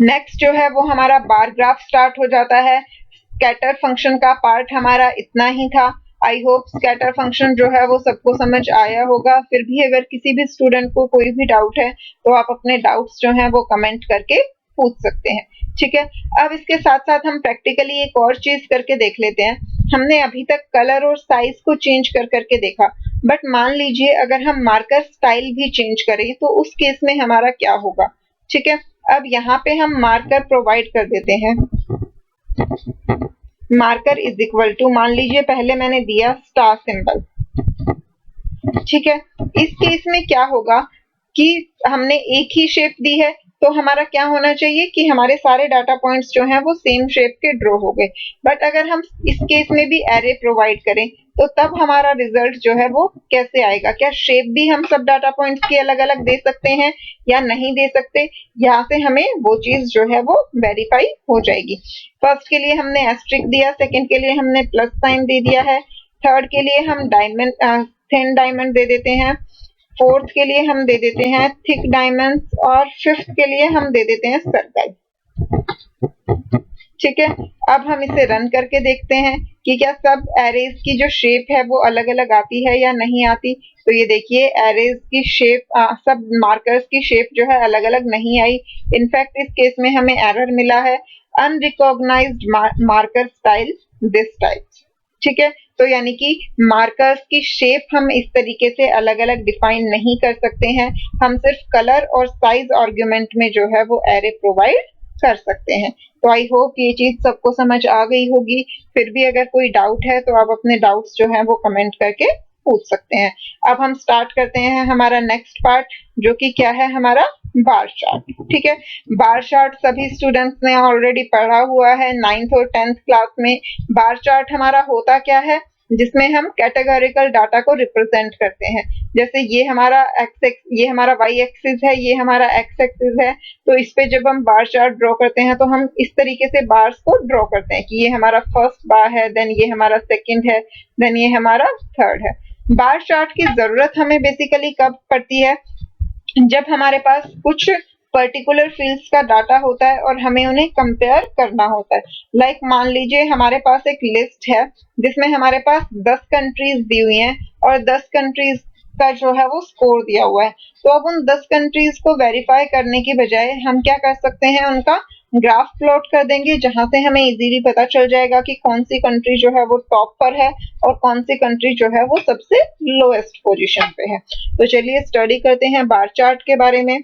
नेक्स्ट जो है वो हमारा बार ग्राफ स्टार्ट हो जाता है। स्कैटर फंक्शन का पार्ट हमारा इतना ही था। आई होप स्कैटर फंक्शन जो है वो सबको समझ आया होगा। फिर भी अगर किसी भी स्टूडेंट को कोई भी डाउट है तो आप अपने डाउट्स जो हैं वो कमेंट करके पूछ सकते हैं। ठीक है, अब इसके साथ साथ हम प्रैक्टिकली एक और चीज करके देख लेते हैं। हमने अभी तक कलर और साइज को चेंज कर करके देखा, बट मान लीजिए अगर हम मार्कर स्टाइल भी चेंज करें तो उस केस में हमारा क्या होगा। ठीक है, अब यहाँ पे हम मार्कर प्रोवाइड कर देते हैं। मार्कर इज इक्वल टू, मान लीजिए पहले मैंने दिया स्टार सिंबल। ठीक है, इस केस में क्या होगा कि हमने एक ही शेप दी है तो हमारा क्या होना चाहिए कि हमारे सारे डाटा पॉइंट्स जो हैं वो सेम शेप के ड्रॉ हो गए। बट अगर हम इस केस में भी एरे प्रोवाइड करें तो तब हमारा रिजल्ट जो है वो कैसे आएगा। क्या शेप भी हम सब डाटा पॉइंट्स की अलग अलग दे सकते हैं या नहीं दे सकते, यहाँ से हमें वो चीज जो है वो वेरीफाई हो जाएगी। फर्स्ट के लिए हमने एस्ट्रिक दिया, सेकंड के लिए हमने प्लस साइन दे दिया है, थर्ड के लिए हम डायमंड थिन डायमंड दे देते हैं, फोर्थ के लिए हम दे देते हैं थिक डायमंड्स और फिफ्थ के लिए हम दे देते हैं सर्कल। ठीक है, अब हम इसे रन करके देखते हैं कि क्या सब एरेज की जो शेप है वो अलग अलग आती है या नहीं आती। तो ये देखिए एरेज की शेप, सब मार्कर्स की शेप जो है अलग अलग नहीं आई। इनफैक्ट इस केस में हमें एरर मिला है unrecognised marker style this type. ठीक है, तो यानी कि मार्कर्स की शेप हम इस तरीके से अलग अलग डिफाइन नहीं कर सकते हैं। हम सिर्फ कलर और साइज आर्गुमेंट में जो है वो एरे प्रोवाइड कर सकते हैं। तो आई होप ये चीज सबको समझ आ गई होगी। फिर भी अगर कोई डाउट है तो आप अपने डाउट्स जो हैं वो कमेंट करके पूछ सकते हैं। अब हम स्टार्ट करते हैं हमारा नेक्स्ट पार्ट, जो कि क्या है हमारा बार चार्ट। ठीक है, बार चार्ट सभी स्टूडेंट्स ने ऑलरेडी पढ़ा हुआ है 9th और 10th क्लास में। बार चार्ट हमारा होता क्या है, जिसमें हम कैटेगोरिकल डाटा को रिप्रेजेंट करते हैं। जैसे ये हमारा ये हमारा वाई एक्सिस है, ये हमारा एक्स एक्सिस है। तो इस पे जब हम बार चार्ट ड्रॉ करते हैं तो हम इस तरीके से बार्स को ड्रॉ करते हैं कि ये हमारा फर्स्ट बार है, देन ये हमारा सेकंड है, देन ये हमारा थर्ड है। बार चार्ट की जरूरत हमें बेसिकली कब पड़ती है, जब हमारे पास कुछ पर्टिकुलर फील्ड्स का डाटा होता है और हमें उन्हें कंपेयर करना होता है। लाइक मान लीजिए हमारे पास एक लिस्ट है जिसमें हमारे पास 10 कंट्रीज दी हुई हैं और 10 कंट्रीज का जो है वो स्कोर दिया हुआ है। तो अब उन 10 कंट्रीज को वेरीफाई करने की बजाय हम क्या कर सकते हैं, उनका ग्राफ प्लॉट कर देंगे, जहां से हमें इजीली पता चल जाएगा कि कौन सी कंट्री जो है वो टॉप पर है और कौन सी कंट्री जो है वो सबसे लोएस्ट पोजीशन पे है। तो चलिए स्टडी करते हैं बार चार्ट के बारे में।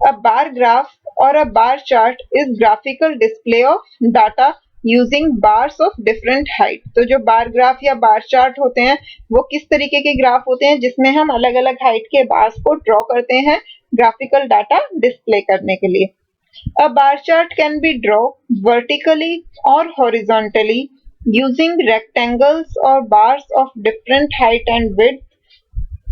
A bar graph or a bar chart is graphical display of data using bars of different height। तो जो बार ग्राफ या बार चार्ट होते हैं वो किस तरीके के ग्राफ होते हैं, जिसमें हम अलग अलग हाइट के बार्स को ड्रॉ करते हैं ग्राफिकल डाटा डिस्प्ले करने के लिए। A bar chart can be drawn vertically or horizontally using rectangles or bars of different height and width।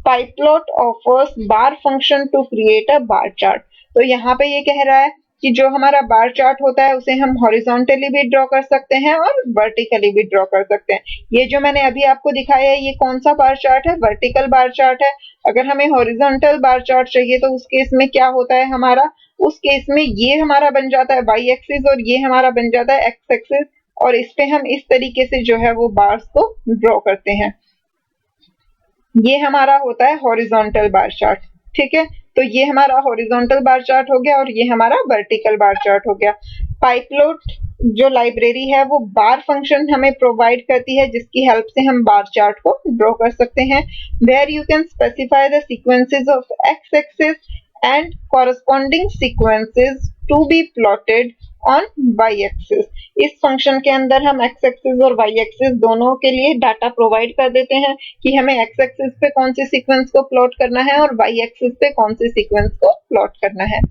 PyPlot offers bar function to create a bar chart। तो यहाँ पे ये कह रहा है कि जो हमारा बार चार्ट होता है उसे हम हॉरिजॉन्टली भी ड्रॉ कर सकते हैं और वर्टिकली भी ड्रॉ कर सकते हैं। ये जो मैंने अभी आपको दिखाया है ये कौन सा बार चार्ट है? वर्टिकल बार चार्ट है। अगर हमें हॉरिजॉन्टल बार चार्ट चाहिए तो उस केस में क्या होता है हमारा? उस केस में ये हमारा बन जाता है वाई एक्सिस और ये हमारा बन जाता है एक्स एक्सिस, और इस पे हम इस तरीके से जो है वो बार्स को ड्रॉ करते हैं। ये हमारा होता है हॉरिजॉन्टल बार चार्ट। ठीक है, तो ये हमारा हॉरिजॉन्टल बार चार्ट हो गया और ये हमारा वर्टिकल बार चार्ट हो गया। पाइपलोट जो लाइब्रेरी है वो बार फंक्शन हमें प्रोवाइड करती है जिसकी हेल्प से हम बार चार्ट को ड्रॉ कर सकते हैं। Where you can specify the sequences of x axis and corresponding sequences to be plotted on y axis. इस फंक्शन के अंदर हम एक्स एक्सिस और वाई एक्सिस दोनों के लिए डाटा प्रोवाइड कर देते हैं कि हमें एक्स एक्सिस पे कौन से सीक्वेंस को प्लॉट करना है और वाई एक्सिस पे कौन से सीक्वेंस को प्लॉट करना है।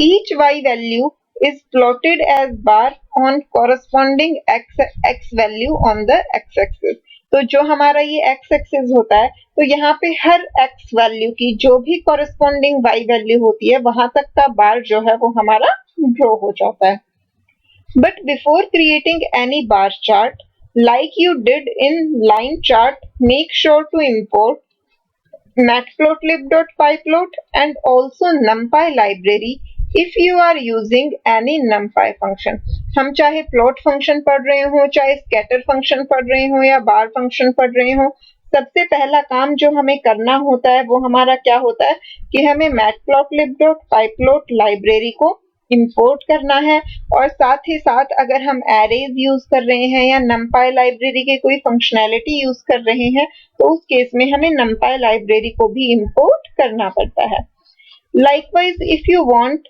Each y value is plotted as bar on corresponding x value on the x axis। तो जो हमारा ये x axis होता है तो यहाँ पे हर x वैल्यू की जो भी corresponding y वैल्यू होती है वहां तक का बार जो है वो हमारा ड्रॉ हो जाता है। But before creating any bar chart, like you did in line chart, make sure to import matplotlib.pyplot and also numpy library if you are using any numpy function। हम चाहे प्लॉट फंक्शन पढ़ रहे हो, चाहे scatter function पढ़ रहे हो या बार फंक्शन पढ़ रहे हो, सबसे पहला काम जो हमें करना होता है वो हमारा क्या होता है कि हमें matplotlib.pyplot लाइब्रेरी को इंपोर्ट करना है, और साथ ही साथ अगर हम एरेज यूज कर रहे हैं या numpy लाइब्रेरी के कोई फंक्शनैलिटी यूज कर रहे हैं तो उस केस में हमें numpy लाइब्रेरी को भी इंपोर्ट करना पड़ता है। Likewise, if you want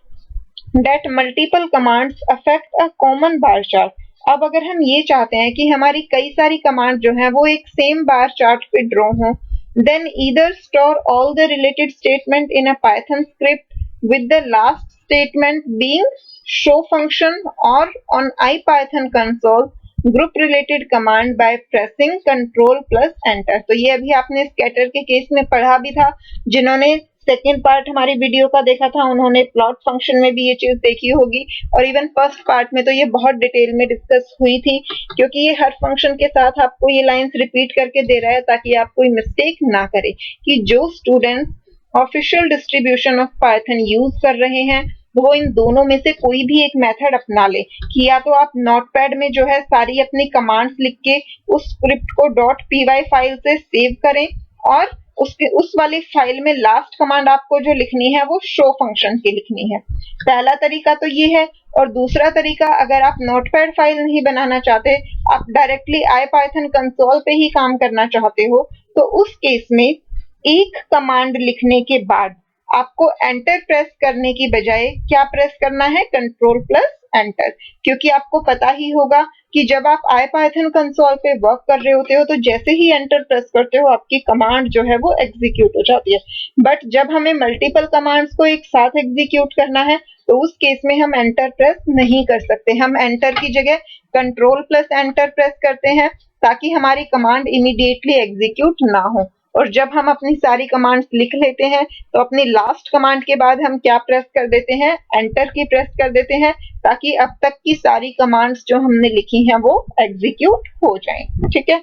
that multiple commands affect a common bar chart, अब अगर हम ये चाहते हैं कि हमारी कई सारी कमांड जो हैं वो एक सेम बार चार्ट पे ड्रॉ हों, then either store all the related statement in a Python script with the last statement being show function, or on IPython console group related command by pressing Ctrl plus Enter। तो ये अभी आपने scatter के case में पढ़ा भी था, जिन्होंने सेकेंड पार्ट हमारी वीडियो का देखा था उन्होंने प्लॉट फंक्शन में भी ये चीज देखी होगी, और इवन फर्स्ट पार्ट में तो ये बहुत डिटेल में डिस्कस हुई थी, क्योंकि ये हर फंक्शन के साथ आपको ये लाइंस रिपीट करके दे रहा है ताकि आप कोई मिस्टेक ना करें कि जो students official distribution of Python use कर रहे हैं वो इन दोनों में से कोई भी एक मेथड अपना ले, कि या तो आप नोटपैड में जो है सारी अपनी कमांड्स लिख के उस स्क्रिप्ट को .py फाइल से सेव करें और उस वाली फाइल में लास्ट कमांड आपको जो लिखनी है वो शो फंक्शन की लिखनी है। पहला तरीका तो ये है, और दूसरा तरीका अगर आप नोटपैड फाइल नहीं बनाना चाहते, आप डायरेक्टली IPython कंसोल पे ही काम करना चाहते हो, तो उस केस में एक कमांड लिखने के बाद आपको एंटर प्रेस करने की बजाय क्या प्रेस करना है? कंट्रोल प्लस एंटर, क्योंकि आपको पता ही होगा कि जब आप IPython कंसोल पे वर्क कर रहे होते हो तो जैसे ही एंटर प्रेस करते हो आपकी कमांड जो है वो एग्जीक्यूट हो जाती है। बट जब हमें मल्टीपल कमांड्स को एक साथ एग्जीक्यूट करना है तो उस केस में हम एंटर प्रेस नहीं कर सकते, हम एंटर की जगह कंट्रोल प्लस एंटर प्रेस करते हैं ताकि हमारी कमांड इमीडिएटली एग्जीक्यूट ना हो। और जब हम अपनी सारी कमांड्स लिख लेते हैं तो अपनी लास्ट कमांड के बाद हम क्या प्रेस कर देते हैं? एंटर की प्रेस कर देते हैं, ताकि अब तक की सारी कमांड्स जो हमने लिखी हैं वो एग्जीक्यूट हो जाएं। ठीक है,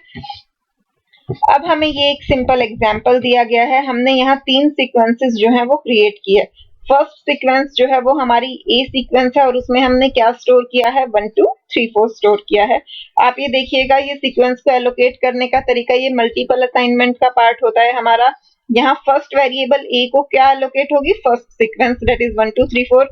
अब हमें ये एक सिंपल एग्जांपल दिया गया है, हमने यहाँ 3 सीक्वेंसेस जो हैं वो क्रिएट किए। फर्स्ट सीक्वेंस जो है वो हमारी ए सीक्वेंस है और उसमें हमने क्या स्टोर किया है? 1 2 3 4 स्टोर किया है। आप ये देखिएगा ये सीक्वेंस को एलोकेट करने का तरीका ये मल्टीपल असाइनमेंट का पार्ट होता है हमारा। यहाँ फर्स्ट वेरिएबल ए को क्या एलोकेट होगी? First sequence that is 1 2 3 4।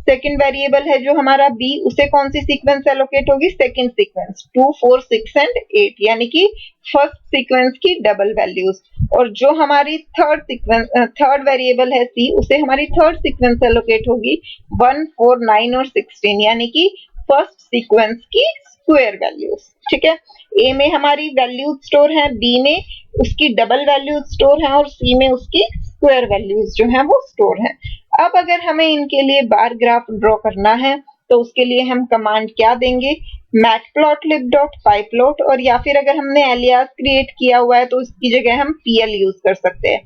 Second variable है जो हमारा बी, उसे कौन सी सीक्वेंस एलोकेट होगी? सेकंड सीक्वेंस 2 4 6 एंड 8, यानी कि फर्स्ट सीक्वेंस की डबल वैल्यूज। और जो हमारी थर्ड वेरिएबल है सी, उसे हमारी थर्ड सीक्वेंस एलोकेट होगी 1 4 9 और 16, यानी कि फर्स्ट सीक्वेंस की स्क्वायर वैल्यूज। ठीक है, ए में हमारी वैल्यूज स्टोर है, बी में उसकी डबल वैल्यूज स्टोर है और सी में उसकी स्क्वायर वैल्यूज जो है वो स्टोर है। अब अगर हमें इनके लिए बार ग्राफ ड्रॉ करना है तो उसके लिए हम कमांड क्या देंगे? matplotlib.pyplot, और या फिर अगर हमने एलियास क्रिएट किया हुआ है तो उसकी जगह हम pl यूज कर सकते हैं।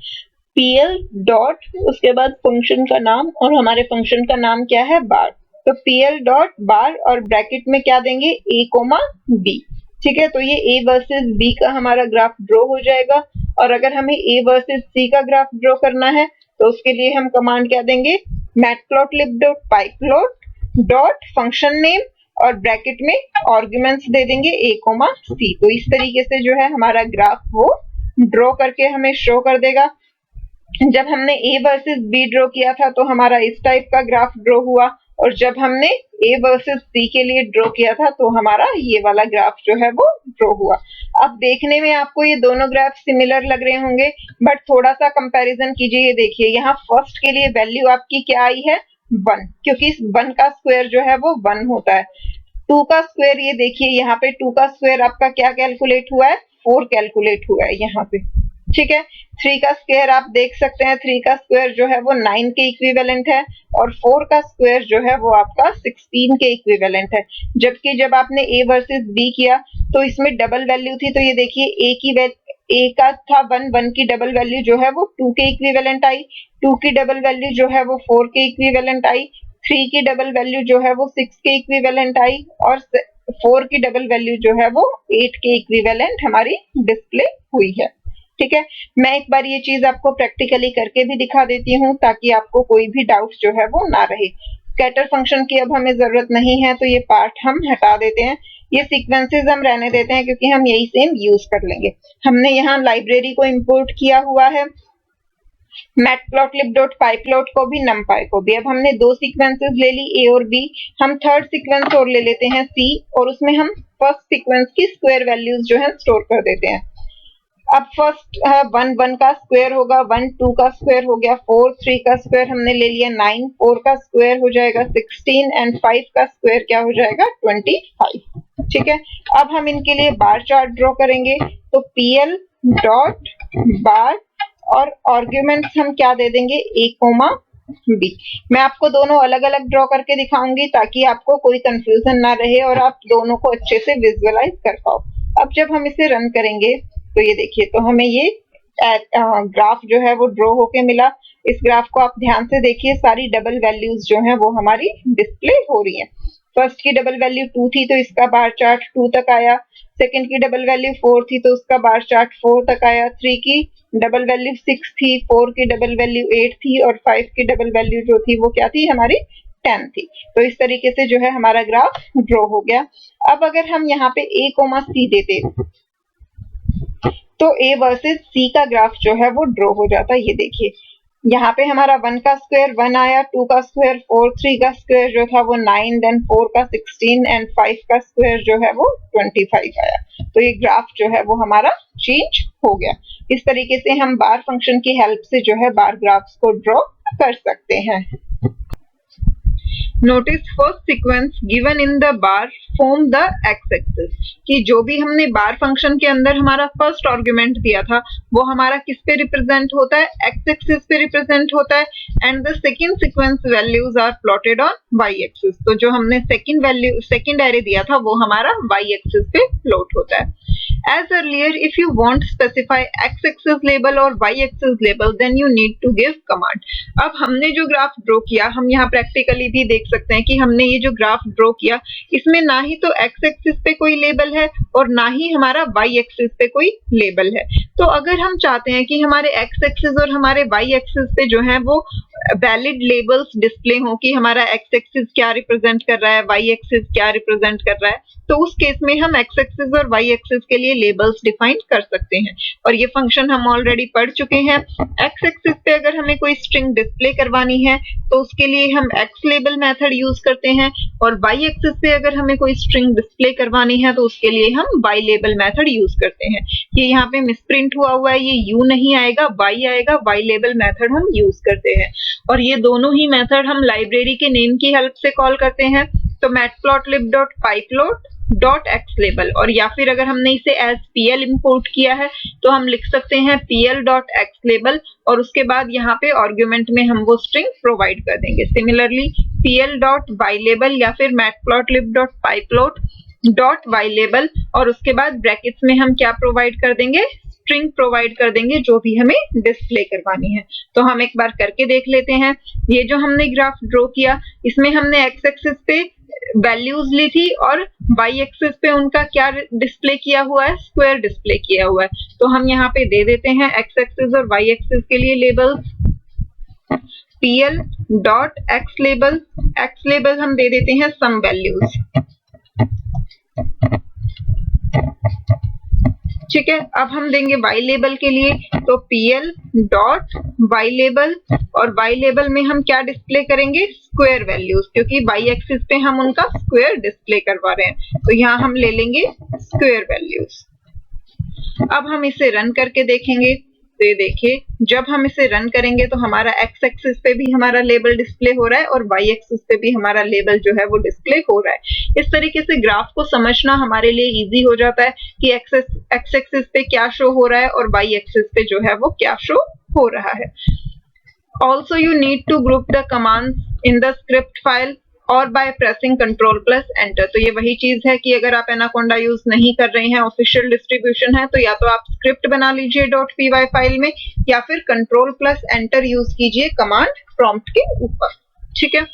pl डॉट उसके बाद फंक्शन का नाम, और हमारे फंक्शन का नाम क्या है? बार। तो pl डॉट बार और ब्रैकेट में क्या देंगे a कोमा b। ठीक है, तो ये a वर्सेस b का हमारा ग्राफ ड्रॉ हो जाएगा। और अगर हमें a वर्सेस c का ग्राफ ड्रॉ करना है तो उसके लिए हम कमांड क्या देंगे, matplotlib dot pyplot dot function name और ब्रैकेट में आर्गुमेंट्स दे देंगे a कोमा c। तो इस तरीके से जो है हमारा ग्राफ वो ड्रॉ करके हमें शो कर देगा। जब हमने a वर्सेस b ड्रॉ किया था तो हमारा इस टाइप का ग्राफ ड्रॉ हुआ, और जब हमने a वर्सेस c के लिए ड्रॉ किया था तो हमारा ये वाला ग्राफ जो है वो ड्रॉ हुआ। अब देखने में आपको ये दोनों ग्राफ सिमिलर लग रहे होंगे, बट थोड़ा सा कंपैरिजन कीजिए। ये देखिए यहाँ फर्स्ट के लिए वैल्यू आपकी क्या आई है, 1, क्योंकि इस 1 का स्क्वायर जो है वो 1 होता है। 2 का स्क्वायर, ये देखिए यहाँ पे 2 का स्क्वायर आपका क्या कैलकुलेट हुआ है, 4 कैलकुलेट हुआ है यहाँ पे। ठीक है, 3 का स्क्वायर आप देख सकते हैं, 3 का स्क्वायर जो है वो 9 के इक्विवेलेंट है, और 4 का स्क्वायर जो है वो आपका 16 के इक्विवेलेंट है। जबकि जब आपने a वर्सेस b किया तो इसमें डबल वैल्यू थी, तो ये देखिए a का था 1 की डबल वैल्यू जो है वो 2 के इक्विवेलेंट आई, 2 की डबल वैल्यू जो है वो 4 के इक्विवेलेंट आई, 3 की डबल वैल्यू जो है वो 6 के इक्विवेलेंट आई, और 4 की डबल वैल्यू जो है वो 8 के इक्विवेलेंट हमारी डिस्प्ले हुई है। ठीक है, मैं एक बार ये चीज आपको प्रैक्टिकली करके भी दिखा देती हूँ ताकि आपको कोई भी डाउट जो है वो ना रहे। स्कैटर फंक्शन की अब हमें जरूरत नहीं है, तो ये पार्ट हम हटा देते हैं। ये सीक्वेंसेस हम रहने देते हैं क्योंकि हम यही सेम यूज कर लेंगे। हमने यहाँ लाइब्रेरी को इंपोर्ट किया हुआ है, मैटप्लॉटलिब डॉट पाइप्लॉट को भी, नमपाई को भी। अब हमने 2 सीक्वेंसेस ले ली, a और b। हम थर्ड सीक्वेंस और ले लेते हैं c, और उसमें हम फर्स्ट सीक्वेंस की स्क्वायर वैल्यूज जो है स्टोर कर देते हैं। अब फर्स्ट 1 का स्क्वायर होगा 1, 2 का स्क्वायर हो गया 4, 3 का स्क्वायर हमने ले लिया 9, 4 का स्क्वायर हो जाएगा 16, एंड 5 का स्क्वायर क्या हो जाएगा 25। ठीक है, अब हम इनके लिए बार चार्ट ड्रॉ करेंगे, तो pl डॉट बार और आर्ग्यूमेंट्स हम क्या दे देंगे, a कोमा b। मैं आपको दोनों अलग अलग ड्रॉ करके दिखाऊंगी ताकि आपको कोई कंफ्यूजन ना रहे और आप दोनों को अच्छे से विजुअलाइज कर पाओ। अब जब हम इसे रन करेंगे तो ये देखिए, तो हमें ये ग्राफ जो है वो ड्रॉ होके मिला। इस ग्राफ को आप ध्यान से देखिए, सारी डबल वैल्यूज जो हैं वो हमारी डिस्प्ले हो रही हैं। फर्स्ट की डबल वैल्यू 2 थी तो इसका बार चार्ट 2 तक आया, सेकंड की डबल वैल्यू 4 थी तो उसका बार चार्ट 4 तक आया, 3 की डबल वैल्यू 6 थी, 4 की डबल वैल्यू 8 थी, और 5 की डबल वैल्यू जो थी वो क्या थी, हमारी 10 थी। तो इस तरीके से जो है हमारा ग्राफ ड्रॉ हो गया। अब अगर हम यहाँ पे a कोमा c देते तो a वर्सेस c का ग्राफ जो है वो ड्रॉ हो जाता है। ये देखिए, यहाँ पे हमारा 1 का स्क्वायर 1 आया, 2 का स्क्वायर 4, 3 का स्क्वायर जो था वो 9, देन 4 का 16, एंड 5 का स्क्वायर जो है वो 25 आया। तो ये ग्राफ जो है वो हमारा चेंज हो गया। इस तरीके से हम बार फंक्शन की हेल्प से जो है बार ग्राफ्स को ड्रॉ कर सकते हैं। Notice first sequence given in the bar form the x axis, कि जो भी हमने बार फंक्शन के अंदर हमारा फर्स्ट आर्गुमेंट दिया था वो हमारा किस पे रिप्रेजेंट होता है, एक्स एक्सिस पे रिप्रेजेंट होता है, and the second sequence values are plotted on y axis. तो जो हमने सेकंड एरे दिया था वो हमारा वाई एक्सिस पे प्लॉट होता है। As earlier, if you want specify x-axis label or y-axis label, then you need to give command. अब हमने जो ग्राफ ड्रॉ किया, हम यहाँ प्रैक्टिकली भी देख सकते हैं कि हमने ये जो ग्राफ ड्रॉ किया इसमें ना ही तो x-axis पे कोई लेबल है और ना ही हमारा y-axis पे कोई लेबल है। तो अगर हम चाहते हैं कि हमारे x-axis और हमारे y-axis पे जो है वो वैलिड लेबल्स डिस्प्ले हो कि हमारा x-axis क्या रिप्रेजेंट कर रहा है, y-axis क्या रिप्रेजेंट कर रहा है, तो उस केस में हम x-axis और y-axis के लिए लेबल्स डिफाइन कर सकते हैं। और ये फंक्शन हम ऑलरेडी पढ़ चुके हैं। x-axis पे अगर हमें कोई स्ट्रिंग डिस्प्ले करवानी है तो उसके लिए हम x लेबल मेथड यूज करते हैं, और y-axis पे अगर हमें कोई स्ट्रिंग डिस्प्ले करवानी है तो उसके लिए हम y लेबल मेथड यूज करते हैं। ये यहाँ पे मिसप्रिंट हुआ है, ये u नहीं आएगा, y आएगा, y लेबल मेथड हम यूज करते हैं। और ये दोनों ही मेथड हम लाइब्रेरी के नेम की हेल्प से कॉल करते हैं। तो matplotlib dot pyplot dot x label, और या फिर अगर हमने इसे एज pl इंपोर्ट किया है तो हम लिख सकते हैं pl डॉट एक्स लेबल, और उसके बाद यहाँ पे आर्ग्यूमेंट में हम वो स्ट्रिंग प्रोवाइड कर देंगे। Similarly pl dot y label या फिर matplotlib dot pyplot dot y label, और उसके बाद ब्रैकेट्स में हम क्या प्रोवाइड कर देंगे, स्ट्रिंग प्रोवाइड कर देंगे जो भी हमें डिस्प्ले करवानी है। तो हम एक बार करके देख लेते हैं। ये जो हमने ग्राफ ड्रॉ किया, इसमें हमने एक्स एक्सिस पे वैल्यूज ली थी और वाई एक्सिस पे उनका क्या डिस्प्ले किया हुआ है, स्क्वायर डिस्प्ले किया हुआ है। तो हम यहाँ पे दे देते हैं एक्स एक्सिस और वाई एक्सिस के लिए labels. pl dot x label हम दे देते हैं सम वैल्यूज। ठीक है, अब हम देंगे y लेबल के लिए, तो pl डॉट y लेबल, और y लेबल में हम क्या डिस्प्ले करेंगे, स्क्वायर वैल्यूज, क्योंकि y एक्सिस पे हम उनका स्क्वायर डिस्प्ले करवा रहे हैं। तो यहाँ हम ले लेंगे स्क्वायर वैल्यूज। अब हम इसे रन करके देखेंगे। तो ये देखिए, जब हम इसे रन करेंगे तो हमारा एक्स एक्सिस पे भी हमारा लेबल डिस्प्ले हो रहा है और वाई एक्सिस पे भी हमारा लेबल जो है वो डिस्प्ले हो रहा है। इस तरीके से ग्राफ को समझना हमारे लिए इजी हो जाता है कि एक्स एक्सिस पे क्या शो हो रहा है और वाई एक्सिस पे जो है वो क्या शो हो रहा है। Also you need to group the commands in the script file और by pressing control plus enter. तो ये वही चीज है कि अगर आप एनाकोंडा यूज नहीं कर रहे हैं, ऑफिशियल डिस्ट्रीब्यूशन है, तो या तो आप स्क्रिप्ट बना लीजिए .py फाइल में, या फिर कंट्रोल प्लस एंटर यूज कीजिए कमांड प्रॉम्प्ट के ऊपर। ठीक है,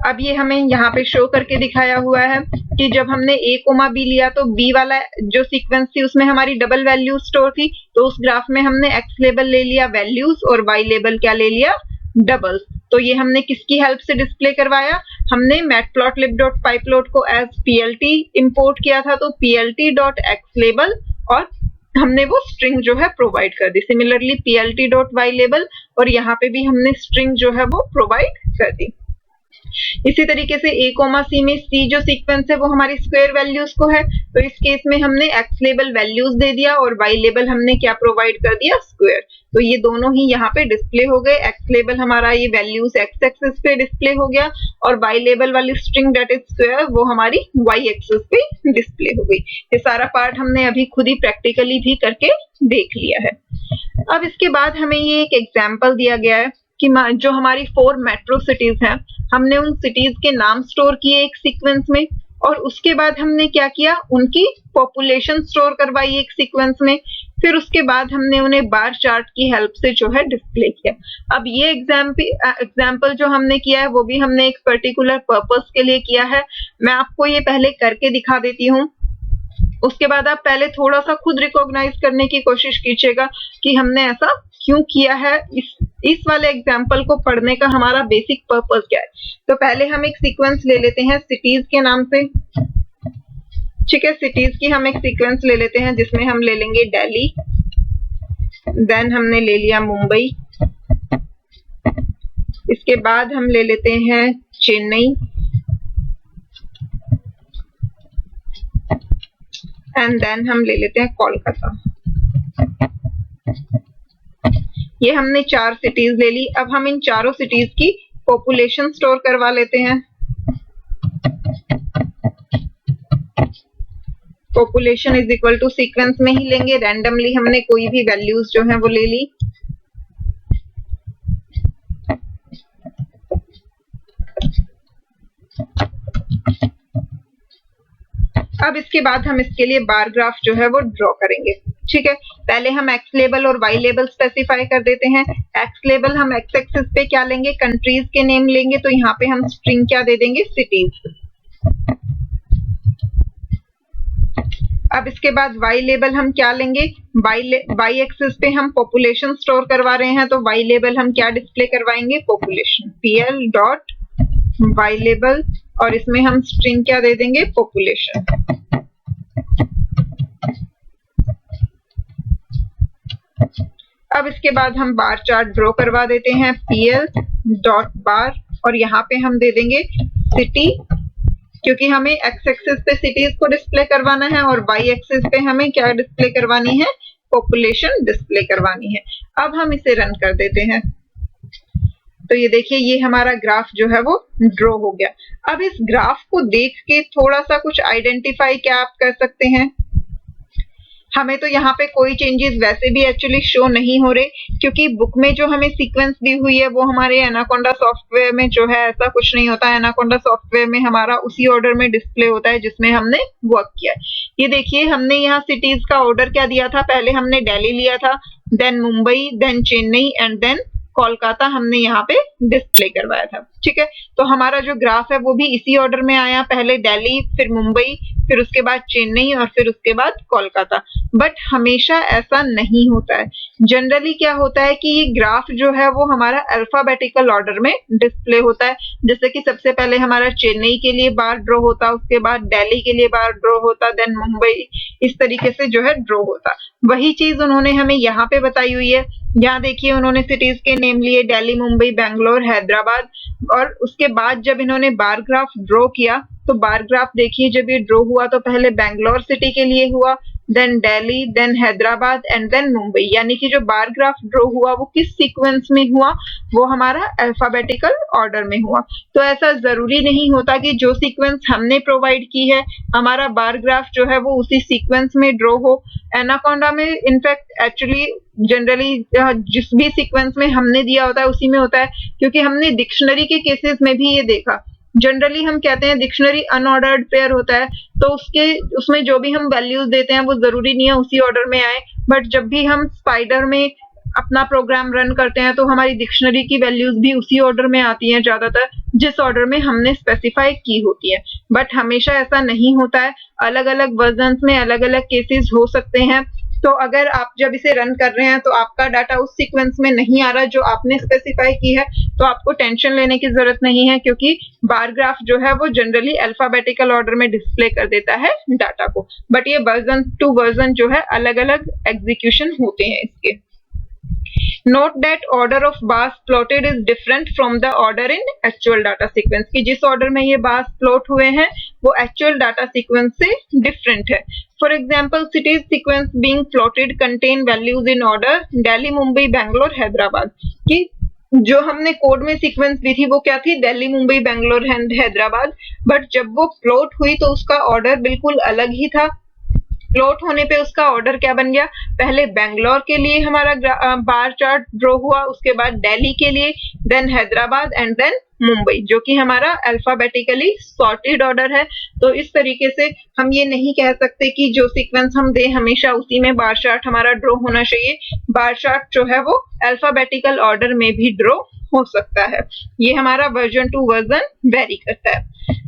अब ये हमें यहाँ पे शो करके दिखाया हुआ है कि जब हमने a कोमा b लिया तो b वाला जो सीक्वेंस थी उसमें हमारी डबल वैल्यू स्टोर थी। तो उस ग्राफ में हमने x लेबल ले लिया वैल्यूज और y लेबल क्या ले लिया, डबल। तो ये हमने किसकी हेल्प से डिस्प्ले करवाया, हमने matplotlib.pyplot को एज plt इंपोर्ट किया था, तो plt.xlabel और हमने वो स्ट्रिंग जो है प्रोवाइड कर दी। सिमिलरली plt.ylabel और यहाँ पे भी हमने स्ट्रिंग जो है वो प्रोवाइड कर दी। इसी तरीके से a कोमा c में c जो सीक्वेंस है वो हमारी स्क्वायर वैल्यूज को है, तो इस केस में हमने x लेबल वैल्यूज दे दिया और y लेबल हमने क्या प्रोवाइड कर दिया, स्क्वायर। तो ये दोनों ही यहाँ पे डिस्प्ले हो गए। x लेबल हमारा ये वैल्यूज x एक्सिस पे डिस्प्ले हो गया और y लेबल वाली स्ट्रिंग दैट इज स्क्वायर वो हमारी y एक्सिस पे डिस्प्ले हो गई। ये सारा पार्ट हमने अभी खुद ही प्रैक्टिकली भी करके देख लिया है। अब इसके बाद हमें ये एक एग्जाम्पल दिया गया है कि जो हमारी 4 मेट्रो सिटीज हैं, हमने उन सिटीज के नाम स्टोर किए एक सीक्वेंस में और उसके बाद हमने क्या किया, उनकी पॉपुलेशन स्टोर करवाई एक सीक्वेंस में। फिर उसके बाद हमने उन्हें बार चार्ट की हेल्प से जो है डिस्प्ले किया। अब ये एग्जाम्पल जो हमने किया है वो भी हमने एक पर्टिकुलर पर्पस के लिए किया है। मैं आपको ये पहले करके दिखा देती हूँ, उसके बाद आप पहले थोड़ा सा खुद रिकॉग्नाइज करने की कोशिश कीजिएगा कि हमने ऐसा क्यों किया है। इस वाले एग्जाम्पल को पढ़ने का हमारा बेसिक पर्पस क्या है। तो पहले हम एक सीक्वेंस ले लेते हैं सिटीज के नाम से। ठीक है, सिटीज की हम एक सीक्वेंस ले लेते हैं जिसमें हम ले लेंगे दिल्ली, देन हमने ले लिया मुंबई, इसके बाद हम ले लेते हैं चेन्नई, एंड देन हम ले लेते हैं कोलकाता। ये हमने 4 सिटीज ले ली। अब हम इन चारों सिटीज की पॉपुलेशन स्टोर करवा लेते हैं। Population is equal to sequence में ही लेंगे, रैंडमली हमने कोई भी वैल्यूज जो है वो ले ली। अब इसके बाद हम इसके लिए बार ग्राफ जो है वो ड्रॉ करेंगे। ठीक है, पहले हम एक्स लेबल और वाई लेबल स्पेसिफाई कर देते हैं। एक्स लेबल हम एक्स एक्सिस पे क्या लेंगे, कंट्रीज के नेम लेंगे, तो यहाँ पे हम स्ट्रिंग क्या दे देंगे, सिटीज। अब इसके बाद वाई लेबल हम क्या लेंगे, वाई एक्सिस पे हम पॉपुलेशन स्टोर करवा रहे हैं, तो वाई लेबल हम क्या डिस्प्ले करवाएंगे, population, pl dot y label, और इसमें हम स्ट्रिंग क्या दे देंगे, पॉपुलेशन। अब इसके बाद हम बार चार्ट ड्रॉ करवा देते हैं, pl डॉट बार, और यहाँ पे हम दे देंगे सिटी, क्योंकि हमें एक्स एक्सिस पे सिटीज को डिस्प्ले करवाना है और वाई एक्सिस पे हमें क्या डिस्प्ले करवानी है, पॉपुलेशन डिस्प्ले करवानी है। अब हम इसे रन कर देते हैं। तो ये देखिए, ये हमारा ग्राफ जो है वो ड्रॉ हो गया। अब इस ग्राफ को देख के थोड़ा सा कुछ आइडेंटिफाई क्या आप कर सकते हैं, हमें तो यहाँ पे कोई चेंजेस वैसे भी एक्चुअली शो नहीं हो रहे, क्योंकि बुक में जो हमें सीक्वेंस दी हुई है वो हमारे एनाकोंडा सॉफ्टवेयर में जो है ऐसा कुछ नहीं होता है। एनाकोंडा सॉफ्टवेयर में हमारा उसी ऑर्डर में डिस्प्ले होता है जिसमें हमने वर्क किया। ये देखिए हमने यहाँ सिटीज का ऑर्डर क्या दिया था, पहले हमने दिल्ली लिया था, then Mumbai, then Chennai and then Kolkata हमने यहाँ पे डिस्प्ले करवाया था। ठीक है, तो हमारा जो ग्राफ है वो भी इसी ऑर्डर में आया, पहले दिल्ली, फिर मुंबई, फिर उसके बाद चेन्नई और फिर उसके बाद कोलकाता। बट हमेशा ऐसा नहीं होता है। जनरली क्या होता है कि ये ग्राफ जो है वो हमारा अल्फाबेटिकल ऑर्डर में डिस्प्ले होता है। जैसे कि सबसे पहले हमारा चेन्नई के लिए बार ड्रॉ होता, उसके बाद दिल्ली के लिए बार ड्रॉ होता, देन मुंबई, इस तरीके से जो है ड्रॉ होता। वही चीज उन्होंने हमें यहाँ पे बताई हुई है। यहाँ देखिए उन्होंने सिटीज के नेम लिए, दिल्ली, मुंबई, बेंगलोर, हैदराबाद, और उसके बाद जब इन्होंने बार ग्राफ ड्रॉ किया तो बार ग्राफ देखिए जब ये ड्रॉ हुआ तो पहले बेंगलोर सिटी के लिए हुआ, then Delhi, then Hyderabad and then Mumbai. यानी कि जो बार ग्राफ ड्रॉ हुआ वो किस सीक्वेंस में हुआ, वो हमारा अल्फाबेटिकल ऑर्डर में हुआ। तो ऐसा जरूरी नहीं होता कि जो सीक्वेंस हमने प्रोवाइड की है हमारा बार ग्राफ जो है वो उसी सीक्वेंस में ड्रॉ हो। एनाकोंडा में इनफैक्ट एक्चुअली जनरली जिस भी सीक्वेंस में हमने दिया होता है उसी में होता है, क्योंकि हमने डिक्शनरी के केसेस में भी ये देखा। जनरली हम कहते हैं डिक्शनरी अनऑर्डर्ड पेयर होता है, तो उसमें जो भी हम वैल्यूज देते हैं वो जरूरी नहीं है उसी ऑर्डर में आए। बट जब भी हम स्पाइडर में अपना प्रोग्राम रन करते हैं तो हमारी डिक्शनरी की वैल्यूज भी उसी ऑर्डर में आती हैं ज्यादातर, जिस ऑर्डर में हमने स्पेसिफाई की होती है। बट हमेशा ऐसा नहीं होता है, अलग अलग वर्जन्स में अलग अलग केसेस हो सकते हैं। तो अगर आप जब इसे रन कर रहे हैं तो आपका डाटा उस सीक्वेंस में नहीं आ रहा जो आपने स्पेसिफाई की है, तो आपको टेंशन लेने की जरूरत नहीं है, क्योंकि बार ग्राफ जो है वो जनरली अल्फाबेटिकल ऑर्डर में डिस्प्ले कर देता है डाटा को। बट ये वर्जन टू वर्जन जो है अलग अलग एग्जीक्यूशन होते हैं इसके। Note that order of bars plotted is different from the order in actual data sequence, कि जिस ऑर्डर में ये bars plot हुए हैं वो actual data sequence से different है। For example, cities sequence being plotted contain values in order Delhi, Mumbai, Bangalore, Hyderabad. कि जो हमने कोड में सीक्वेंस दी थी वो क्या थी, दिल्ली, मुंबई, बेंगलोर एंड हैदराबाद। बट जब वो प्लॉट हुई तो उसका ऑर्डर बिल्कुल अलग ही था। प्लॉट होने पे उसका ऑर्डर क्या बन गया, पहले बेंगलोर के लिए हमारा बार चार्ट ड्रॉ हुआ, उसके बाद दिल्ली के लिए, then Hyderabad and then Mumbai, जो कि हमारा अल्फाबेटिकली सॉर्टेड ऑर्डर है। तो इस तरीके से हम ये नहीं कह सकते कि जो सीक्वेंस हम दे हमेशा उसी में बार चार्ट हमारा ड्रॉ होना चाहिए। बार चार्ट जो है वो अल्फाबेटिकल ऑर्डर में भी ड्रॉ हो सकता है। ये हमारा वर्जन टू वर्जन वेरी करता है।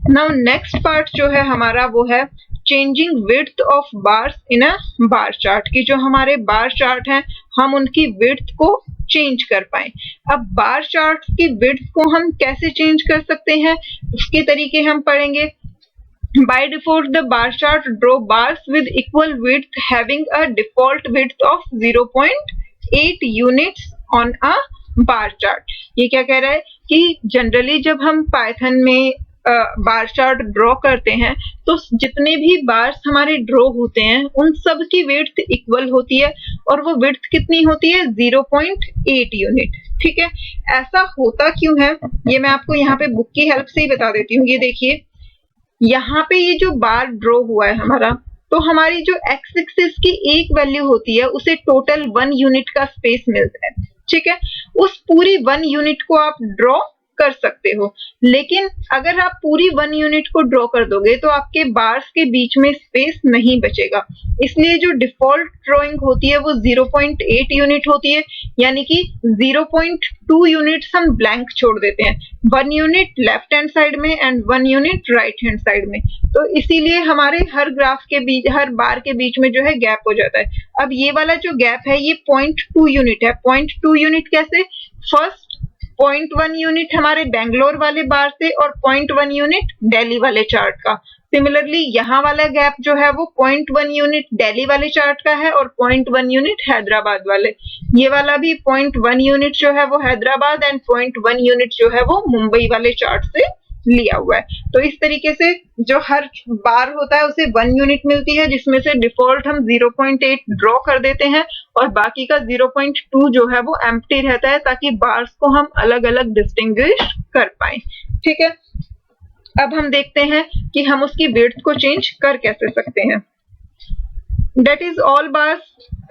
नाउ नेक्स्ट पार्ट जो है हमारा वो है changing width of bars in a bar chart, की जो हमारे बार चार्ट हैं हम उनकी विड्थ को चेंज कर पाए। अब बार चार्ट की विड्थ को हम कैसे चेंज कर सकते हैं उसके तरीके हम पढ़ेंगे। By default, the bar chart draw bars with equal width having a default width of 0.8 units on a bar chart। ये क्या कह रहा है कि जनरली जब हम पाइथन में बार चार्ट ड्रॉ करते हैं तो जितने भी बार्स हमारे ड्रॉ होते हैं उन सब की विड्थ इक्वल होती है, और वो विड्थ कितनी होती है, 0.8 यूनिट। ठीक है, ऐसा होता क्यों है ये मैं आपको यहाँ पे बुक की हेल्प से ही बता देती हूँ। ये देखिए यहाँ पे ये जो बार ड्रॉ हुआ है हमारा, तो हमारी जो एक्स एक्सिस की एक वैल्यू होती है उसे टोटल 1 यूनिट का स्पेस मिलता है। ठीक है, उस पूरी 1 यूनिट को आप ड्रॉ कर सकते हो, लेकिन अगर आप पूरी 1 यूनिट को ड्रॉ कर दोगे तो आपके बार्स के बीच में स्पेस नहीं बचेगा। इसलिए जो डिफॉल्ट ड्रॉइंग होती है वो 0.8 यूनिट होती है, यानी कि 0.2 यूनिट्स हम ब्लैंक छोड़ देते हैं, 1 यूनिट लेफ्ट हैंड साइड में and 1 unit right hand side में। तो इसीलिए हमारे हर ग्राफ के बीच, हर बार के बीच में जो है गैप हो जाता है। अब ये वाला जो गैप है ये 0.2 यूनिट है। 0.2 यूनिट कैसे, फर्स्ट 0.1 यूनिट हमारे बेंगलोर वाले बार से और 0.1 यूनिट दिल्ली वाले चार्ट का। सिमिलरली यहाँ वाला गैप जो है वो 0.1 यूनिट दिल्ली वाले चार्ट का है और 0.1 यूनिट हैदराबाद वाले। ये वाला भी 0.1 यूनिट जो है वो हैदराबाद एंड 0.1 यूनिट जो है वो मुंबई वाले चार्ट से लिया हुआ है। तो इस तरीके से जो हर बार होता है उसे 1 यूनिट मिलती है, जिसमें से डिफॉल्ट हम 0.8 ड्रॉ कर देते हैं और बाकी का 0.2 जो है वो एम्प्टी रहता है, ताकि बार्स को हम अलग अलग डिस्टिंग्विश कर पाए। ठीक है, अब हम देखते हैं कि हम उसकी विड्थ को चेंज कर कैसे सकते हैं। that is all bars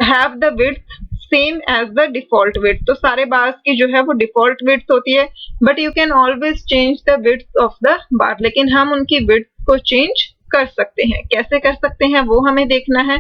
have the width same as the default width. तो सारे bars की जो है वो default width होती है, but you can always change the width of the bar. लेकिन हम उनकी width को change कर सकते हैं. कैसे कर सकते हैं वो हमें देखना है.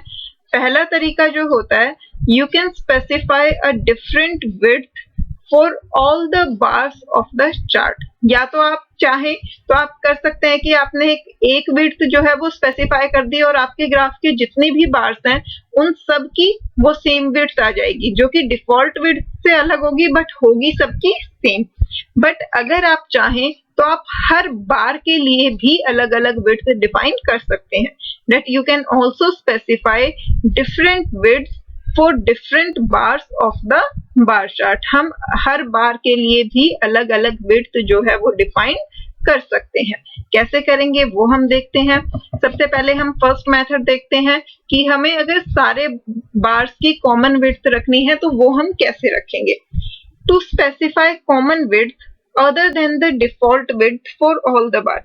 पहला तरीका जो होता है, you can specify a different width for all the bars of the chart. या तो आप चाहें तो आप कर सकते हैं कि आपने एक विड्थ जो है वो स्पेसिफाई कर दी और आपके ग्राफ के जितने भी बार्स हैं उन सब की वो सेम विड्थ आ जाएगी, जो कि डिफॉल्ट विड्थ से अलग होगी बट होगी सबकी सेम. बट अगर आप चाहें तो आप हर बार के लिए भी अलग अलग विड्थ डिफाइन कर सकते हैं. That you can also specify different width for different bars of the bar chart. हम हर बार के लिए भी अलग अलग width जो है वो define कर सकते हैं. कैसे करेंगे वो हम देखते हैं. सबसे पहले हम फर्स्ट मेथड देखते हैं कि हमें अगर सारे बार्स की कॉमन width रखनी है तो वो हम कैसे रखेंगे. To specify common width other than the default width for all the bar.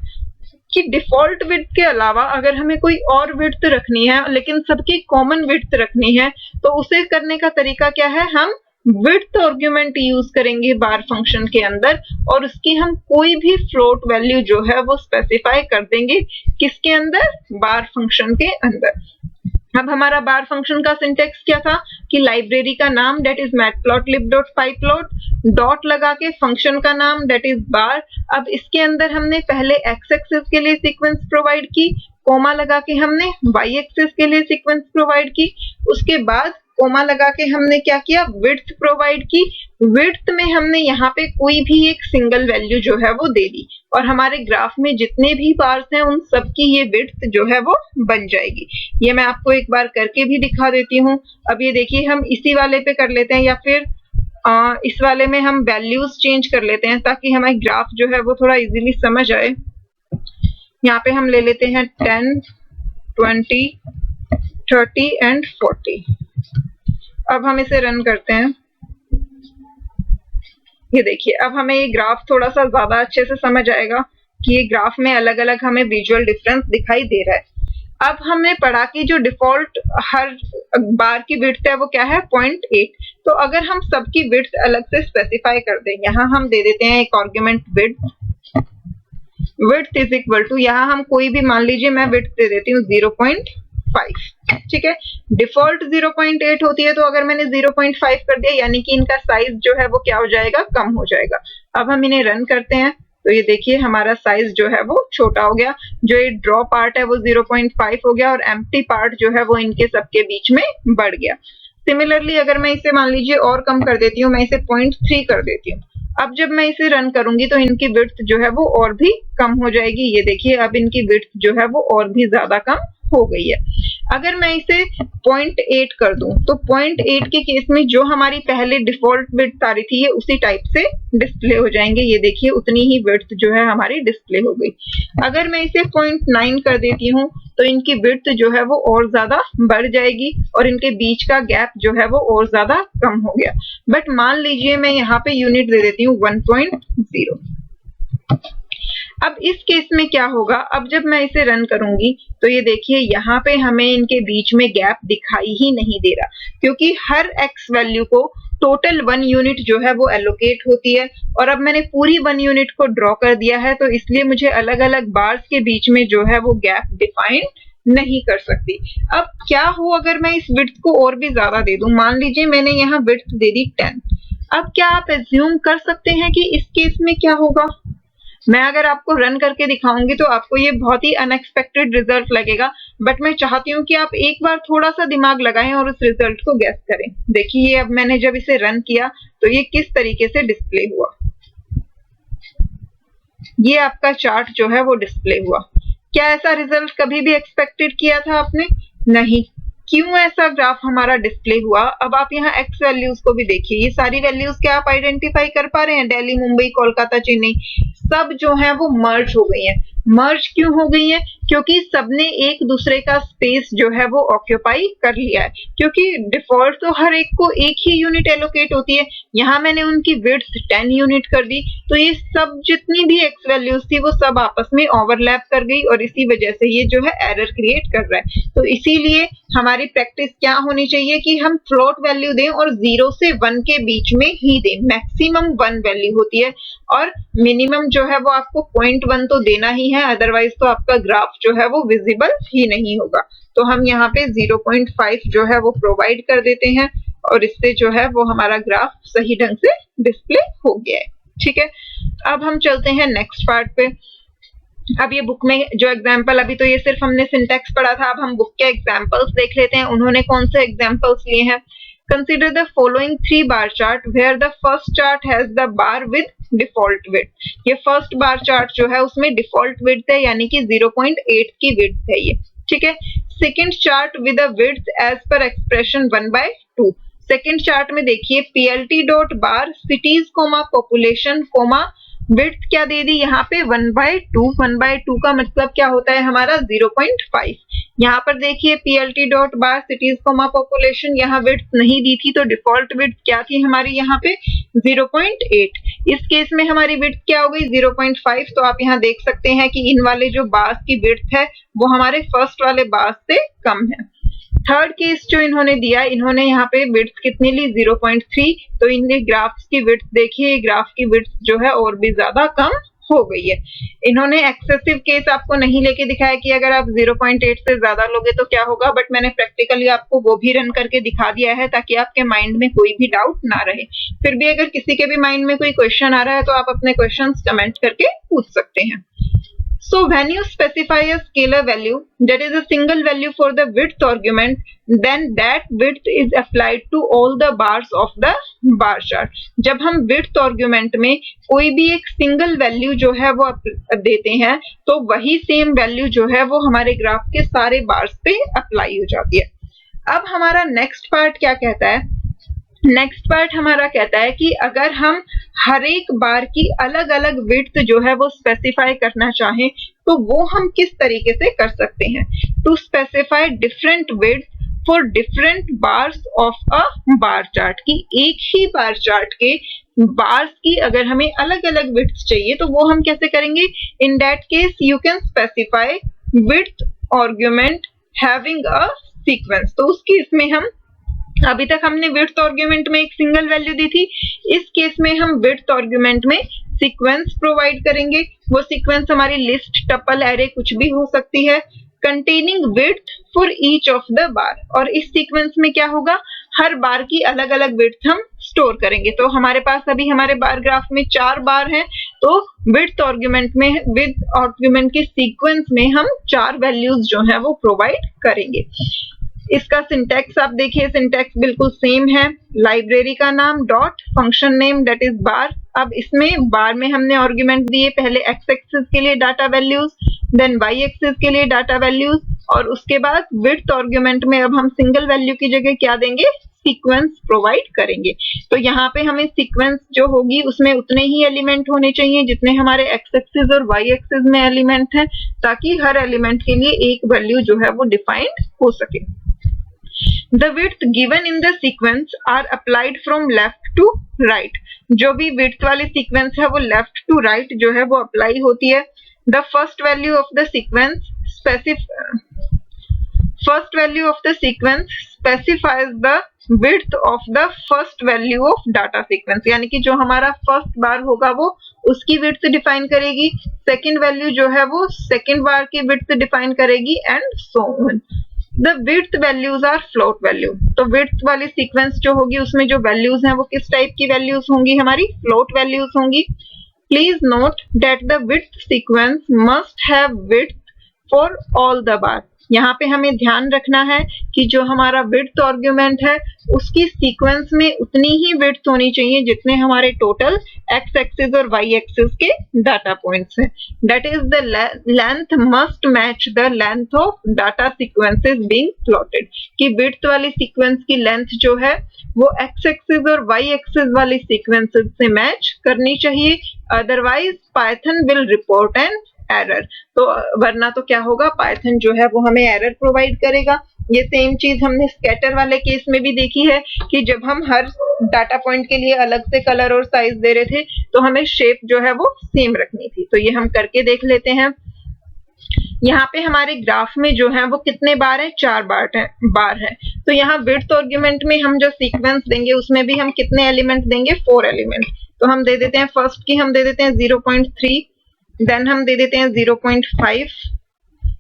कि डिफॉल्ट विड्थ के अलावा अगर हमें कोई और विड्थ रखनी है लेकिन सबकी कॉमन विड्थ रखनी है तो उसे करने का तरीका क्या है. हम विड्थ आर्गुमेंट यूज करेंगे बार फंक्शन के अंदर और उसकी हम कोई भी फ्लोट वैल्यू जो है वो स्पेसिफाई कर देंगे. किसके अंदर? बार फंक्शन के अंदर. अब हमारा बार फंक्शन का सिंटेक्स क्या था कि लाइब्रेरी का नाम दैट इज matplotlib.pyplot, डॉट लगा के फंक्शन का नाम दैट इज बार. अब इसके अंदर हमने पहले x एक्सिस के लिए सीक्वेंस प्रोवाइड की, कोमा लगा के हमने y एक्सिस के लिए सीक्वेंस प्रोवाइड की, उसके बाद कोमा लगा के हमने क्या किया, विड्थ प्रोवाइड की. विड्थ में हमने यहाँ पे कोई भी एक सिंगल वैल्यू जो है वो दे दी और हमारे ग्राफ में जितने भी बार्स हैं उन सब की ये विड्थ जो है वो बन जाएगी. ये मैं आपको एक बार करके भी दिखा देती हूँ. अब ये देखिए हम इसी वाले पे कर लेते हैं या फिर इस वाले में हम वैल्यूज चेंज कर लेते हैं ताकि हमारे ग्राफ जो है वो थोड़ा इजीली समझ आए. यहाँ पे हम ले लेते हैं 10, 20, 30 एंड 40. अब हम इसे रन करते हैं. ये देखिए अब हमें ये ग्राफ थोड़ा सा ज्यादा अच्छे से समझ आएगा कि ये ग्राफ में अलग अलग हमें विजुअल डिफरेंस दिखाई दे रहा है. अब हमने पढ़ा कि जो डिफॉल्ट हर बार की विड्थ है वो क्या है 0.8. तो अगर हम सबकी विड्थ अलग से स्पेसिफाई कर दें, यहाँ हम दे देते हैं एक argument width is equal to, यहाँ हम कोई भी मान लीजिए मैं विड्थ दे देती हूँ 0.5. ठीक है, डिफॉल्ट 0.8 होती है तो अगर मैंने 0.5 कर दिया यानी कि इनका साइज जो है वो क्या हो जाएगा, कम हो जाएगा. अब हम इन्हें रन करते हैं तो ये देखिए हमारा साइज जो है वो छोटा हो गया. जो ये ड्रॉ पार्ट है वो 0.5 हो गया और एम्प्टी पार्ट जो है वो इनके सबके बीच में बढ़ गया. सिमिलरली अगर मैं इसे मान लीजिए और कम कर देती हूँ, मैं इसे 0.3 कर देती हूँ. अब जब मैं इसे रन करूंगी तो इनकी विड्थ जो है वो और भी कम हो जाएगी. ये देखिए अब इनकी विड्थ जो है वो और भी ज्यादा कम हो गई है. अगर मैं इसे 0.8 कर दूं तो 0.8 के केस में जो हमारी पहले डिफॉल्ट विड्थ आ रही थी ये उसी टाइप से डिस्प्ले हो जाएंगे. ये देखिए उतनी ही विड्थ जो है हमारी डिस्प्ले हो गई. अगर मैं इसे 0.9 कर देती हूँ तो इनकी विड्थ जो है वो और ज्यादा बढ़ जाएगी और इनके बीच का गैप जो है वो और ज्यादा कम हो गया. बट मान लीजिए मैं यहाँ पे यूनिट दे देती हूँ 1.0. अब इस केस में क्या होगा, अब जब मैं इसे रन करूंगी तो ये देखिए यहाँ पे हमें इनके बीच में गैप दिखाई ही नहीं दे रहा क्योंकि हर x वैल्यू को टोटल 1 यूनिट जो है वो एलोकेट होती है और अब मैंने पूरी 1 यूनिट को ड्रॉ कर दिया है तो इसलिए मुझे अलग अलग बार्स के बीच में जो है वो गैप डिफाइन नहीं कर सकती. अब क्या हो अगर मैं इस विड्थ को और भी ज्यादा दे दूं, मान लीजिए मैंने यहाँ विड्थ दे दी 10. अब क्या आप एज्यूम कर सकते हैं कि इस केस में क्या होगा. मैं अगर आपको रन करके दिखाऊंगी तो आपको ये बहुत ही अनएक्सपेक्टेड रिजल्ट लगेगा, बट मैं चाहती हूँ कि आप एक बार थोड़ा सा दिमाग लगाएं और उस रिजल्ट को गैस करें. देखिए अब मैंने जब इसे रन किया तो ये किस तरीके से डिस्प्ले हुआ. ये आपका चार्ट जो है वो डिस्प्ले हुआ. क्या ऐसा रिजल्ट कभी भी एक्सपेक्टेड किया था आपने? नहीं. क्यों ऐसा ग्राफ हमारा डिस्प्ले हुआ? अब आप यहाँ एक्स वैल्यूज को भी देखिए. ये सारी वैल्यूज क्या आप आइडेंटिफाई कर पा रहे हैं? दिल्ली, मुंबई, कोलकाता, चेन्नई सब जो है वो मर्ज हो गई हैं. मर्ज क्यों हो गई हैं? क्योंकि सबने एक दूसरे का स्पेस जो है वो ऑक्यूपाई कर लिया है, क्योंकि डिफॉल्ट तो हर एक को एक ही यूनिट एलोकेट होती है। यहाँ मैंने उनकी विड्थ 10 यूनिट कर दी, तो ये सब जितनी भी एक्स वैल्यूज थी वो सब आपस में ओवरलैप कर गई और इसी वजह से ये जो है एरर क्रिएट कर रहा है। तो इसीलिए हमारी प्रैक्टिस क्या होनी चाहिए कि हम फ्लोट वैल्यू दें और 0 से 1 के बीच में ही दें। मैक्सिमम 1 वैल्यू होती है और मिनिमम जो है वो आपको 0.1 तो देना ही है, अदरवाइज तो आपका ग्राफ जो है वो विजिबल ही नहीं होगा। तो हम यहाँ पे 0.5 जो है वो प्रोवाइड कर देते हैं और इससे जो है वो हमारा ग्राफ सही ढंग से डिस्प्ले हो गया है। ठीक है, अब हम चलते हैं नेक्स्ट पार्ट पे। अब ये बुक में जो एग्जाम्पल, अभी तो ये सिर्फ हमने सिंटैक्स पढ़ा था, अब हम बुक के एग्जाम्पल्स देख लेते हैं। उन्होंने कौन से एग्जाम्पल्स लिए हैं। Consider the following 3 bar chart where the first chart has the bar with default width। ये फर्स्ट बार चार्ट जो है उसमें डिफॉल्ट विड्थ है, यानी कि 0.8 की विड्थ है ये। ठीक है, second chart with a width as per expression 1/2। Second chart में देखिए PLT dot bar cities comma population comma width क्या दे दी यहाँ पे 1/2। 1/2 का मतलब क्या होता है हमारा 0.5। यहाँ पर देखिए PLT dot bar cities comma population, यहाँ विड्थ नहीं दी थी तो डिफॉल्ट विड्थ क्या थी हमारी यहाँ पे 0.8। इस केस में हमारी विड्थ क्या हो गई 0.5। तो आप यहाँ देख सकते हैं कि इन वाले जो बार्स की विड्थ है वो हमारे फर्स्ट वाले बार्स से कम है। थर्ड केस जो इन्होंने दिया, इन्होंने यहाँ पे विड्थ कितनी ली 0.3। तो इनने ग्राफ्स की विड्थ देखिए, ग्राफ की विड्थ जो है और भी ज्यादा कम हो गई है। इन्होंने एक्सेसिव केस आपको नहीं लेके दिखाया कि अगर आप 0.8 से ज्यादा लोगे तो क्या होगा, बट मैंने प्रैक्टिकली आपको वो भी रन करके दिखा दिया है ताकि आपके माइंड में कोई भी डाउट ना रहे। फिर भी अगर किसी के भी माइंड में कोई क्वेश्चन आ रहा है तो आप अपने क्वेश्चंस कमेंट करके पूछ सकते हैं। So when you specify a scalar value that is a single value for the width argument, then that width is applied to all the bars of the bar chart। जब हम width argument में कोई भी एक single value जो है वो देते हैं तो वही same value जो है वो हमारे ग्राफ के सारे bars पे अप्लाई हो जाती है। अब हमारा next part क्या कहता है, नेक्स्ट पार्ट हमारा कहता है कि अगर हम हर एक बार की अलग अलग विड्थ जो है वो स्पेसिफाई करना चाहें तो वो हम किस तरीके से कर सकते हैं। To specify different width for different bars of a bar chart, की एक ही बार चार्ट के बार्स की अगर हमें अलग अलग विड्थ चाहिए तो वो हम कैसे करेंगे। In that case you can specify width argument having a sequence. तो उस केस में हम, अभी तक हमने विड्थ आर्गुमेंट में एक सिंगल वैल्यू दी थी, इस केस में हम विड्थ आर्गुमेंट में सीक्वेंस प्रोवाइड करेंगे। वो सीक्वेंस हमारी लिस्ट, टपल, एरे कुछ भी हो सकती है, containing width for each of the bar. और इस सीक्वेंस में क्या होगा, हर बार की अलग अलग विड्थ हम स्टोर करेंगे। तो हमारे पास अभी हमारे बार ग्राफ में 4 बार हैं, तो विड्थ आर्गुमेंट में, विद आर्गुमेंट के सीक्वेंस में हम 4 वैल्यूज जो है वो प्रोवाइड करेंगे। इसका सिंटैक्स आप देखिए, सिंटैक्स बिल्कुल सेम है। लाइब्रेरी का नाम dot function name that is bar. अब इसमें बार में हमने आर्गुमेंट दिए, पहले एक्स एक्सिस के लिए data values, then y axis के लिए डाटा वैल्यूज, और उसके बाद विड्थ आर्गुमेंट में अब हम सिंगल वैल्यू की जगह क्या देंगे, सीक्वेंस प्रोवाइड करेंगे। तो यहाँ पे हमें सीक्वेंस जो होगी उसमें उतने ही एलिमेंट होने चाहिए जितने हमारे एक्स एक्सिस और वाई एक्सिस में एलिमेंट हैं, ताकि हर एलिमेंट के लिए एक वैल्यू जो है वो डिफाइंड हो सके। The width given in the sequence are applied from left to right। जो भी width वाली सीक्वेंस है वो left to right जो है वो अप्लाई होती है। The first value of the sequence specifies the width of the first value of data sequence। यानी कि जो हमारा फर्स्ट बार होगा वो उसकी विड्थ डिफाइन करेगी, सेकंड वैल्यू जो है वो सेकंड बार की विड्थ डिफाइन करेगी, and so on. The width values are float value। तो width वाली सीक्वेंस जो होगी उसमें जो वैल्यूज हैं वो किस टाइप की वैल्यूज होंगी, हमारी float वैल्यूज होंगी। Please note that the width sequence must have width for all the bar। यहाँ पे हमें ध्यान रखना है कि जो हमारा विड्थ आर्गुमेंट है उसकी सीक्वेंस में उतनी ही विड्थ होनी चाहिए जितने हमारे टोटल एक्स एक्सिस और वाई एक्सिस के डाटा पॉइंट्स हैं। That is the length must match the length of data sequences being plotted. कि विड्थ वाली सीक्वेंस की लेंथ जो है वो एक्स एक्सिस और वाई एक्सिस वाली सीक्वेंसेस से मैच करनी चाहिए, otherwise Python will report an error. तो वरना तो क्या होगा, पाइथन जो है वो हमें एरर प्रोवाइड करेगा। ये सेम चीज हमने स्कैटर वाले केस में भी देखी है कि जब हम हर डाटा पॉइंट के लिए अलग से कलर और साइज दे रहे थे तो हमें शेप जो है वो सेम रखनी थी। तो ये हम करके देख लेते हैं। यहाँ पे हमारे ग्राफ में जो है वो कितने बार है, 4 बार है। तो यहाँ विड्थ आर्गुमेंट में हम जो सीक्वेंस देंगे उसमें भी हम कितने एलिमेंट देंगे, 4 एलिमेंट। तो हम दे देते हैं फर्स्ट की हम दे देते हैं 0.3, देन हम दे देते हैं 0.5,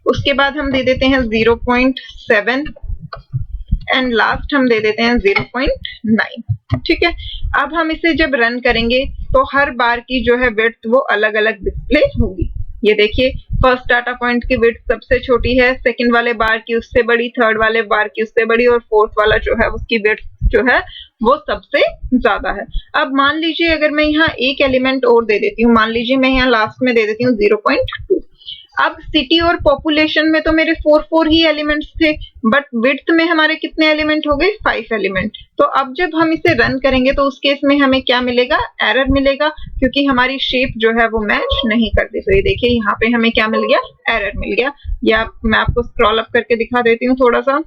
उसके बाद हम दे देते हैं 0.7 एंड लास्ट हम दे देते हैं 0.9। ठीक है, अब हम इसे जब रन करेंगे तो हर बार की जो है विड्थ वो अलग अलग डिस्प्ले होगी। ये देखिए, फर्स्ट डाटा पॉइंट की विड्थ सबसे छोटी है, सेकंड वाले बार की उससे बड़ी, थर्ड वाले बार की उससे बड़ी और फोर्थ वाला जो है उसकी विड्थ जो है वो सबसे ज्यादा है। अब मान लीजिए अगर मैं यहाँ एक एलिमेंट और दे देती हूँ, मान लीजिए मैं यहाँ लास्ट में दे देती हूँ 0.2। अब सिटी और पॉपुलेशन में तो मेरे 4 ही एलिमेंट्स थे, बट विड्थ में हमारे कितने एलिमेंट हो गए, 5 एलिमेंट। तो अब जब हम इसे रन करेंगे तो उस केस में हमें क्या मिलेगा, एरर मिलेगा, क्योंकि हमारी शेप जो है वो मैच नहीं करती। तो ये देखिए यहाँ पे हमें क्या मिल गया, एरर मिल गया। या मैं आपको स्क्रॉल अप करके दिखा देती हूँ थोड़ा सा।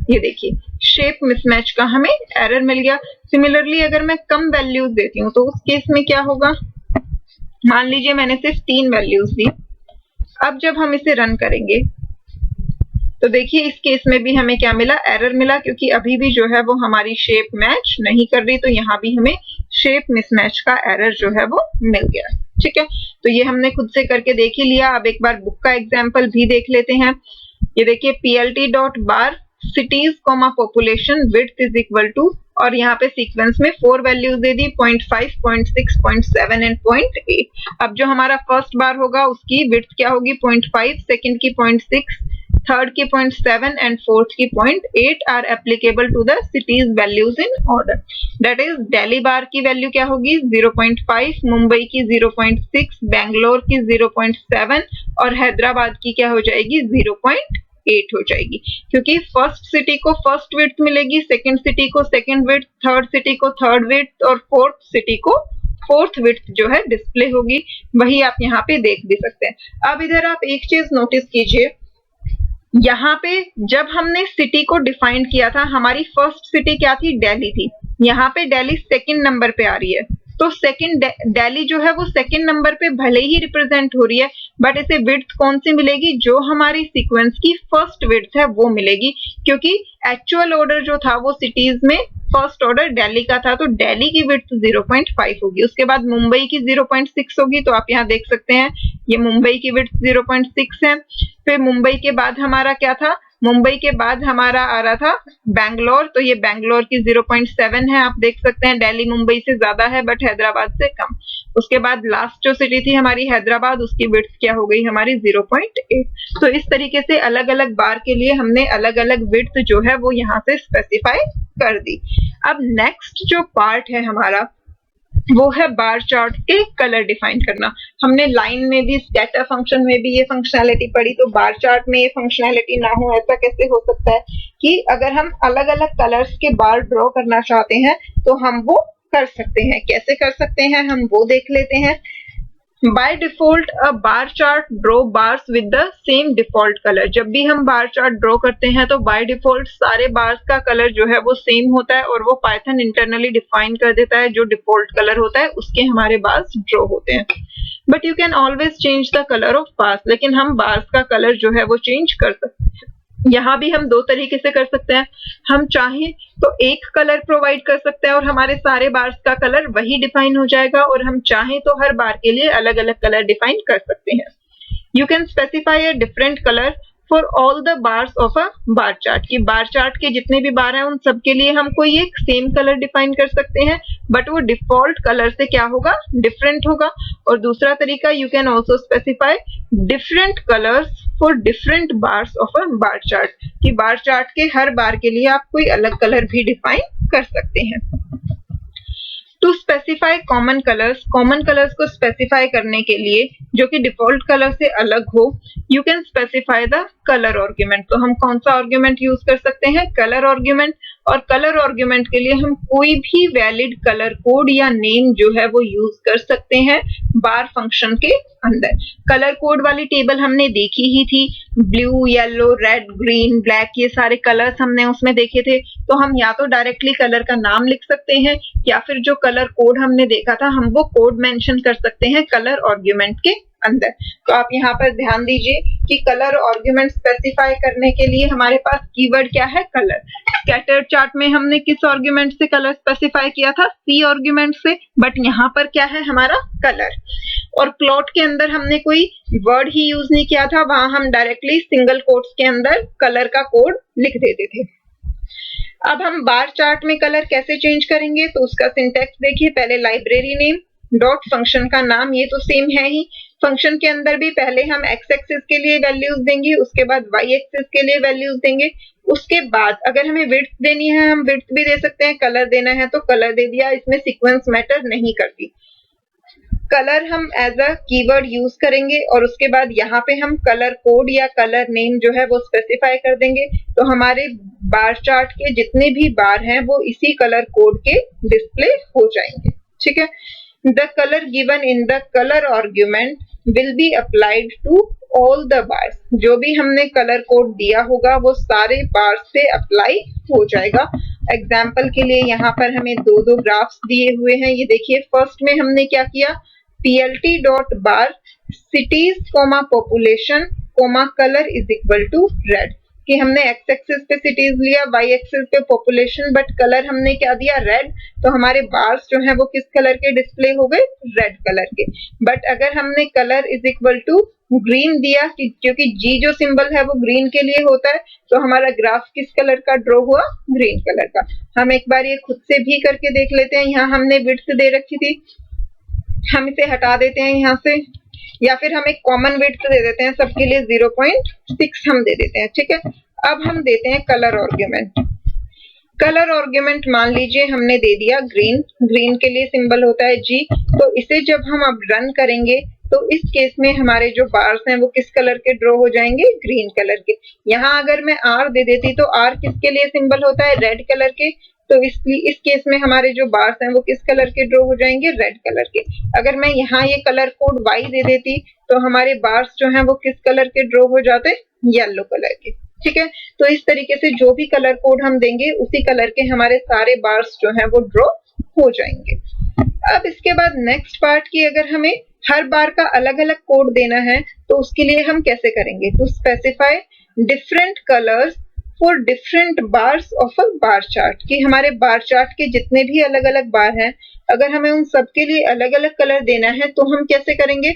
ये देखिए, शेप मिसमैच का हमें एरर मिल गया। सिमिलरली अगर मैं कम वैल्यूज देती हूँ तो उस केस में क्या होगा, मान लीजिए मैंने सिर्फ 3 वैल्यूज दी। अब जब हम इसे रन करेंगे तो देखिए इस केस में भी हमें क्या मिला, एरर मिला, क्योंकि अभी भी जो है वो हमारी शेप मैच नहीं कर रही। तो यहाँ भी हमें शेप मिसमैच का एरर जो है वो मिल गया। ठीक है, तो ये हमने खुद से करके देख ही लिया। अब एक बार बुक का एग्जाम्पल भी देख लेते हैं। ये देखिए, plt.bar cities, population width is equal to, और यहाँ पे सीक्वेंस में 4 वैल्यूज दे दी, 0.5, 0.6, 0.7 एंड 0.8। अब जो हमारा फर्स्ट बार होगा उसकी विड्थ क्या होगी, 0.5, सेकंड की 0.6, थर्ड की 0.7 एंड फोर्थ की 0.8 are applicable to the cities values in order. That is Delhi bar की वैल्यू क्या होगी, 0.5, मुंबई की 0.6, बेंगलोर की 0.7 और हैदराबाद की क्या हो जाएगी, 0.8 हो जाएगी। क्योंकि फर्स्ट सिटी को फर्स्ट विड्थ मिलेगी, सेकंड सिटी को सेकंड विड्थ, थर्ड सिटी को थर्ड विड्थ और फोर्थ सिटी को फोर्थ विड्थ जो है डिस्प्ले होगी। वही आप यहाँ पे देख भी सकते हैं। अब इधर आप एक चीज नोटिस कीजिए, यहाँ पे जब हमने सिटी को डिफाइन किया था, हमारी फर्स्ट सिटी क्या थी, दिल्ली थी। यहाँ पे दिल्ली सेकंड नंबर पे आ रही है, तो सेकंड दिल्ली जो है वो सेकंड नंबर पे भले ही रिप्रेजेंट हो रही है, बट इसे विड्थ कौन सी मिलेगी, जो हमारी सीक्वेंस की फर्स्ट विड्थ है वो मिलेगी। क्योंकि एक्चुअल ऑर्डर जो था वो सिटीज में फर्स्ट ऑर्डर दिल्ली का था, तो दिल्ली की विड्थ 0.5 होगी। उसके बाद मुंबई की 0.6 होगी, तो आप यहाँ देख सकते हैं ये मुंबई की विड्थ 0.6 है। फिर मुंबई के बाद हमारा क्या था, मुंबई के बाद हमारा आ रहा था बैंगलोर, तो ये बैंगलोर की 0.7 है। आप देख सकते हैं दिल्ली मुंबई से ज्यादा है बट हैदराबाद से कम। उसके बाद लास्ट जो सिटी थी हमारी हैदराबाद, उसकी विड्थ क्या हो गई हमारी 0.8। तो इस तरीके से अलग अलग बार के लिए हमने अलग अलग विड्थ जो है वो यहाँ से स्पेसिफाई कर दी। अब नेक्स्ट जो पार्ट है हमारा वो है बार चार्ट के कलर डिफाइन करना। हमने लाइन में भी, स्कैटर फंक्शन में भी ये फंक्शनैलिटी पढ़ी, तो बार चार्ट में ये फंक्शनैलिटी ना हो ऐसा कैसे हो सकता है कि अगर हम अलग अलग कलर्स के बार ड्रॉ करना चाहते हैं तो हम वो कर सकते हैं। कैसे कर सकते हैं हम वो देख लेते हैं। By default a bar chart draw bars with the same default color। जब भी हम बार चार्ट ड्रॉ करते हैं तो by default सारे बार्स का कलर जो है वो सेम होता है और वो पाइथन इंटरनली डिफाइन कर देता है जो डिफॉल्ट कलर होता है उसके हमारे बार्स ड्रॉ होते हैं। But you can always change the colour of bars, लेकिन हम बार्स का कलर जो है वो चेंज कर सकते हैं। यहाँ भी हम 2 तरीके से कर सकते हैं। हम चाहें तो एक कलर प्रोवाइड कर सकते हैं और हमारे सारे बार्स का कलर वही डिफाइन हो जाएगा, और हम चाहें तो हर बार के लिए अलग अलग कलर डिफाइन कर सकते हैं। You can specify a different colour for all the bars of a bar chart. की बार चार्ट के जितने भी बार हैं उन सब के लिए हम कोई एक सेम कलर डिफाइन कर सकते हैं, बट वो डिफॉल्ट कलर से क्या होगा, डिफरेंट होगा। और दूसरा तरीका, you can also specify different colours for different bars of a bar chart. कि बार चार्ट के हर बार के लिए आप कोई अलग कलर भी डिफाइन कर सकते हैं। टू स्पेसिफाई कॉमन कलर्स को स्पेसिफाई करने के लिए जो कि डिफॉल्ट कलर से अलग हो, you can specify the colour argument. तो हम कौन सा आर्ग्यूमेंट यूज कर सकते हैं, कलर आर्ग्यूमेंट। और कलर आर्गुमेंट के लिए हम कोई भी वैलिड कलर कोड या नेम जो है वो यूज कर सकते हैं बार फंक्शन के अंदर। कलर कोड वाली टेबल हमने देखी ही थी, blue, yellow, red, green, black, ये सारे कलर्स हमने उसमें देखे थे। तो हम या तो डायरेक्टली कलर का नाम लिख सकते हैं या फिर जो कलर कोड हमने देखा था हम वो कोड मेंशन कर सकते हैं कलर आर्गुमेंट के अंदर। तो आप यहाँ पर ध्यान दीजिए कि कलर आर्गुमेंट स्पेसिफाई करने के लिए हमारे पास कीवर्ड क्या है, कलर। स्कैटर चार्ट में हमने किस आर्गुमेंट से कलर स्पेसिफाई किया था, सी आर्गुमेंट से, बट यहाँ पर क्या है हमारा कलर। और प्लॉट के अंदर हमने कोई वर्ड ही यूज नहीं किया था, वहां हम डायरेक्टली सिंगल कोट्स के अंदर कलर का कोड लिख देते थे। अब हम बार चार्ट में कलर कैसे चेंज करेंगे, तो उसका सिंटैक्स देखिए। पहले लाइब्रेरी नेम डॉट फंक्शन का नाम, ये तो सेम है ही। फंक्शन के अंदर भी पहले हम एक्स एक्सिस के लिए वैल्यूज देंगे, उसके बाद वाई एक्सिस के लिए वैल्यूज देंगे। उसके बाद अगर हमें विड्थ देनी है हम विड्थ भी दे सकते हैं, कलर देना है तो कलर दे दिया, इसमें सीक्वेंस मैटर नहीं करती। कलर हम एज अ कीवर्ड यूज करेंगे और उसके बाद यहाँ पे हम कलर कोड या कलर नेम जो है वो स्पेसिफाई कर देंगे। तो हमारे बार चार्ट के जितने भी बार हैं वो इसी कलर कोड के डिस्प्ले हो जाएंगे, ठीक है। The color given in the color argument will be applied to all the bars. जो भी हमने कलर कोड दिया होगा वो सारे बार्स पे अप्लाई हो जाएगा। एग्जाम्पल के लिए यहाँ पर हमें दो ग्राफ्स दिए हुए हैं, ये देखिए। फर्स्ट में हमने क्या किया, plt dot bar cities population color is equal to red, कि हमने एक्स एक्सिस पे सिटीज लिया, वाई एक्सिस पे पॉपुलेशन, बट कलर हमने क्या दिया, रेड। तो हमारे बार्स जो हैं वो किस कलर के डिस्प्ले हो गए, रेड कलर के। बट अगर हमने colour is equal to green दिया, क्योंकि जी जो सिंबल है वो ग्रीन के लिए होता है, तो हमारा ग्राफ किस कलर का ड्रॉ हुआ, ग्रीन कलर का। हम एक बार ये खुद से भी करके देख लेते हैं। यहाँ हमने विड्थ दे रखी थी, हम इसे हटा देते हैं यहाँ से, या फिर हम एक कॉमन विड्थ दे देते हैं सबके लिए, 0.6 हम दे देते हैं, ठीक है। अब हम देते हैं कलर आर्गुमेंट। कलर आर्गुमेंट मान लीजिए हमने दे दिया ग्रीन, ग्रीन के लिए सिंबल होता है जी। तो इसे जब हम अब रन करेंगे तो इस केस में हमारे जो बार्स हैं वो किस कलर के ड्रॉ हो जाएंगे, ग्रीन कलर के। यहाँ अगर मैं आर दे देती तो आर किसके लिए सिंबल होता है, रेड कलर के। तो इस केस में हमारे जो बार्स हैं वो किस कलर के ड्रॉ हो जाएंगे, रेड कलर के। अगर मैं यहाँ ये कलर कोड वाई दे देती तो हमारे बार्स जो हैं वो किस कलर के ड्रॉ हो जाते, येलो कलर के, ठीक है। तो इस तरीके से जो भी कलर कोड हम देंगे उसी कलर के हमारे सारे बार्स जो हैं वो ड्रॉ हो जाएंगे। अब इसके बाद नेक्स्ट पार्ट की, अगर हमें हर बार का अलग अलग कोड देना है तो उसके लिए हम कैसे करेंगे, to specify different colours for different bars of a bar chart, कि हमारे बार चार्ट के जितने भी अलग अलग बार हैं अगर हमें उन सबके लिए अलग अलग कलर देना है तो हम कैसे करेंगे,